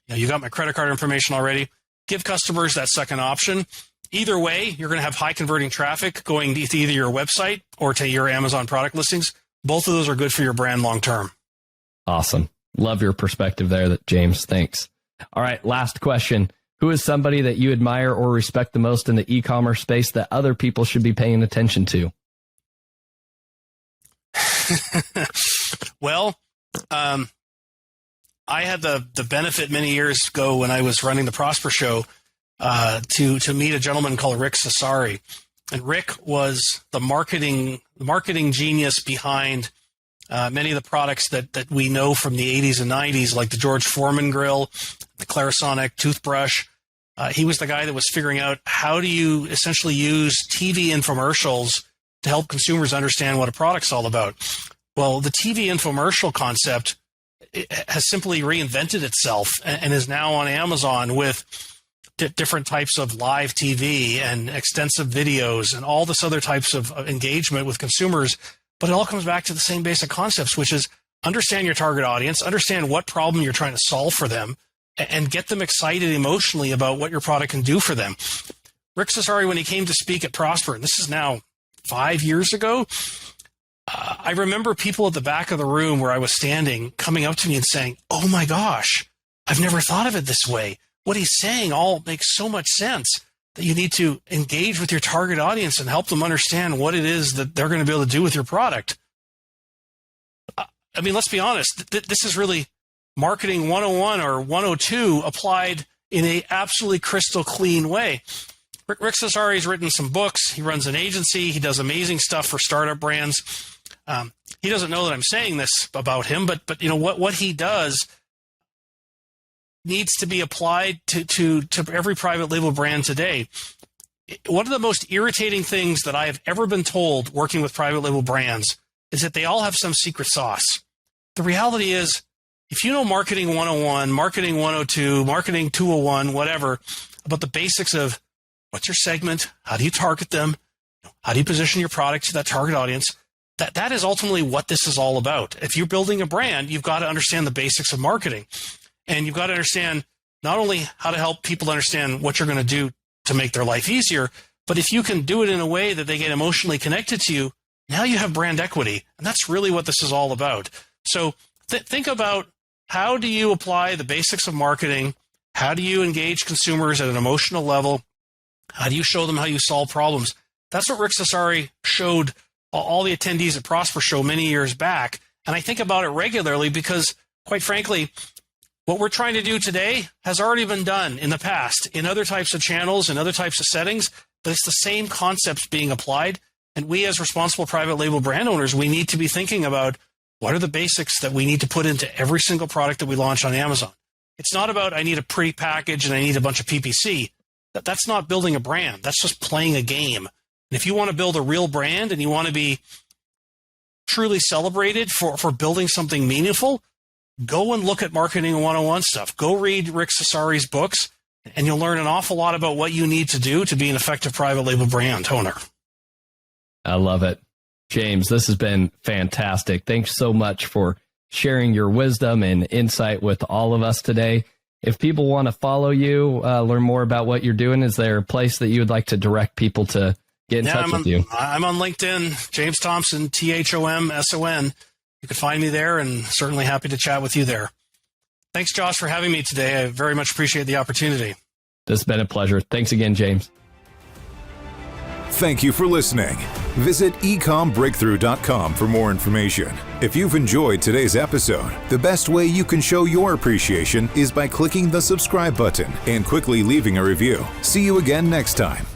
[SPEAKER 3] You got my credit card information already. Give customers that second option. Either way, you're going to have high converting traffic going to either your website or to your Amazon product listings. Both of those are good for your brand long term.
[SPEAKER 2] Awesome. Love your perspective there, James. Thanks. All right, last question. Who is somebody that you admire or respect the most in the e-commerce space that other people should be paying attention to?
[SPEAKER 3] Well, I had the benefit many years ago when I was running the Prosper Show to meet a gentleman called Rick Cesari. And Rick was the marketing genius behind many of the products that we know from the 80s and 90s, like the George Foreman grill, the Clarisonic toothbrush. He was the guy that was figuring out how do you essentially use TV infomercials to help consumers understand what a product's all about. Well, the TV infomercial concept has simply reinvented itself and is now on Amazon with different types of live TV and extensive videos and all this other types of engagement with consumers. But it all comes back to the same basic concepts, which is understand your target audience, understand what problem you're trying to solve for them, and get them excited emotionally about what your product can do for them. Rick Cesari, when he came to speak at Prosper, and this is now 5 years ago, I remember people at the back of the room where I was standing coming up to me and saying, oh my gosh, I've never thought of it this way. What he's saying all makes so much sense. that you need to engage with your target audience and help them understand what it is that they're going to be able to do with your product. I mean, let's be honest. This is really marketing 101 or 102 applied in a absolutely crystal clean way. Rick Cesari's written some books. He runs an agency. He does amazing stuff for startup brands. He doesn't know that I'm saying this about him, but you know what he does needs to be applied to every private label brand today. One of the most irritating things that I have ever been told working with private label brands is that they all have some secret sauce. The reality is, if you know marketing 101, marketing 102, marketing 201, whatever, about the basics of what's your segment, how do you target them, how do you position your product to that target audience, that is ultimately what this is all about. If you're building a brand, you've got to understand the basics of marketing. And you've got to understand not only how to help people understand what you're going to do to make their life easier, but if you can do it in a way that they get emotionally connected to you, now you have brand equity. And that's really what this is all about. So think about, how do you apply the basics of marketing? How do you engage consumers at an emotional level? How do you show them how you solve problems? That's what Rick Cesari showed all the attendees at Prosper Show many years back. And I think about it regularly because, quite frankly, what we're trying to do today has already been done in the past in other types of channels and other types of settings, but it's the same concepts being applied. And we as responsible private label brand owners, we need to be thinking about what are the basics that we need to put into every single product that we launch on Amazon. It's not about I need a pretty package and I need a bunch of PPC. That's not building a brand. That's just playing a game. And if you want to build a real brand and you want to be truly celebrated for building something meaningful, go and look at Marketing 101 stuff. Go read Rick Cesari's books, and you'll learn an awful lot about what you need to do to be an effective private label brand owner.
[SPEAKER 2] I love it. James, this has been fantastic. Thanks so much for sharing your wisdom and insight with all of us today. If people want to follow you, learn more about what you're doing, is there a place that you would like to direct people to get in touch with you?
[SPEAKER 3] I'm on LinkedIn, James Thomson, Thomson. You can find me there, and certainly happy to chat with you there. Thanks, Josh, for having me today. I very much appreciate the opportunity.
[SPEAKER 2] It's been a pleasure. Thanks again, James.
[SPEAKER 1] Thank you for listening. Visit ecommbreakthrough.com for more information. If you've enjoyed today's episode, the best way you can show your appreciation is by clicking the subscribe button and quickly leaving a review. See you again next time.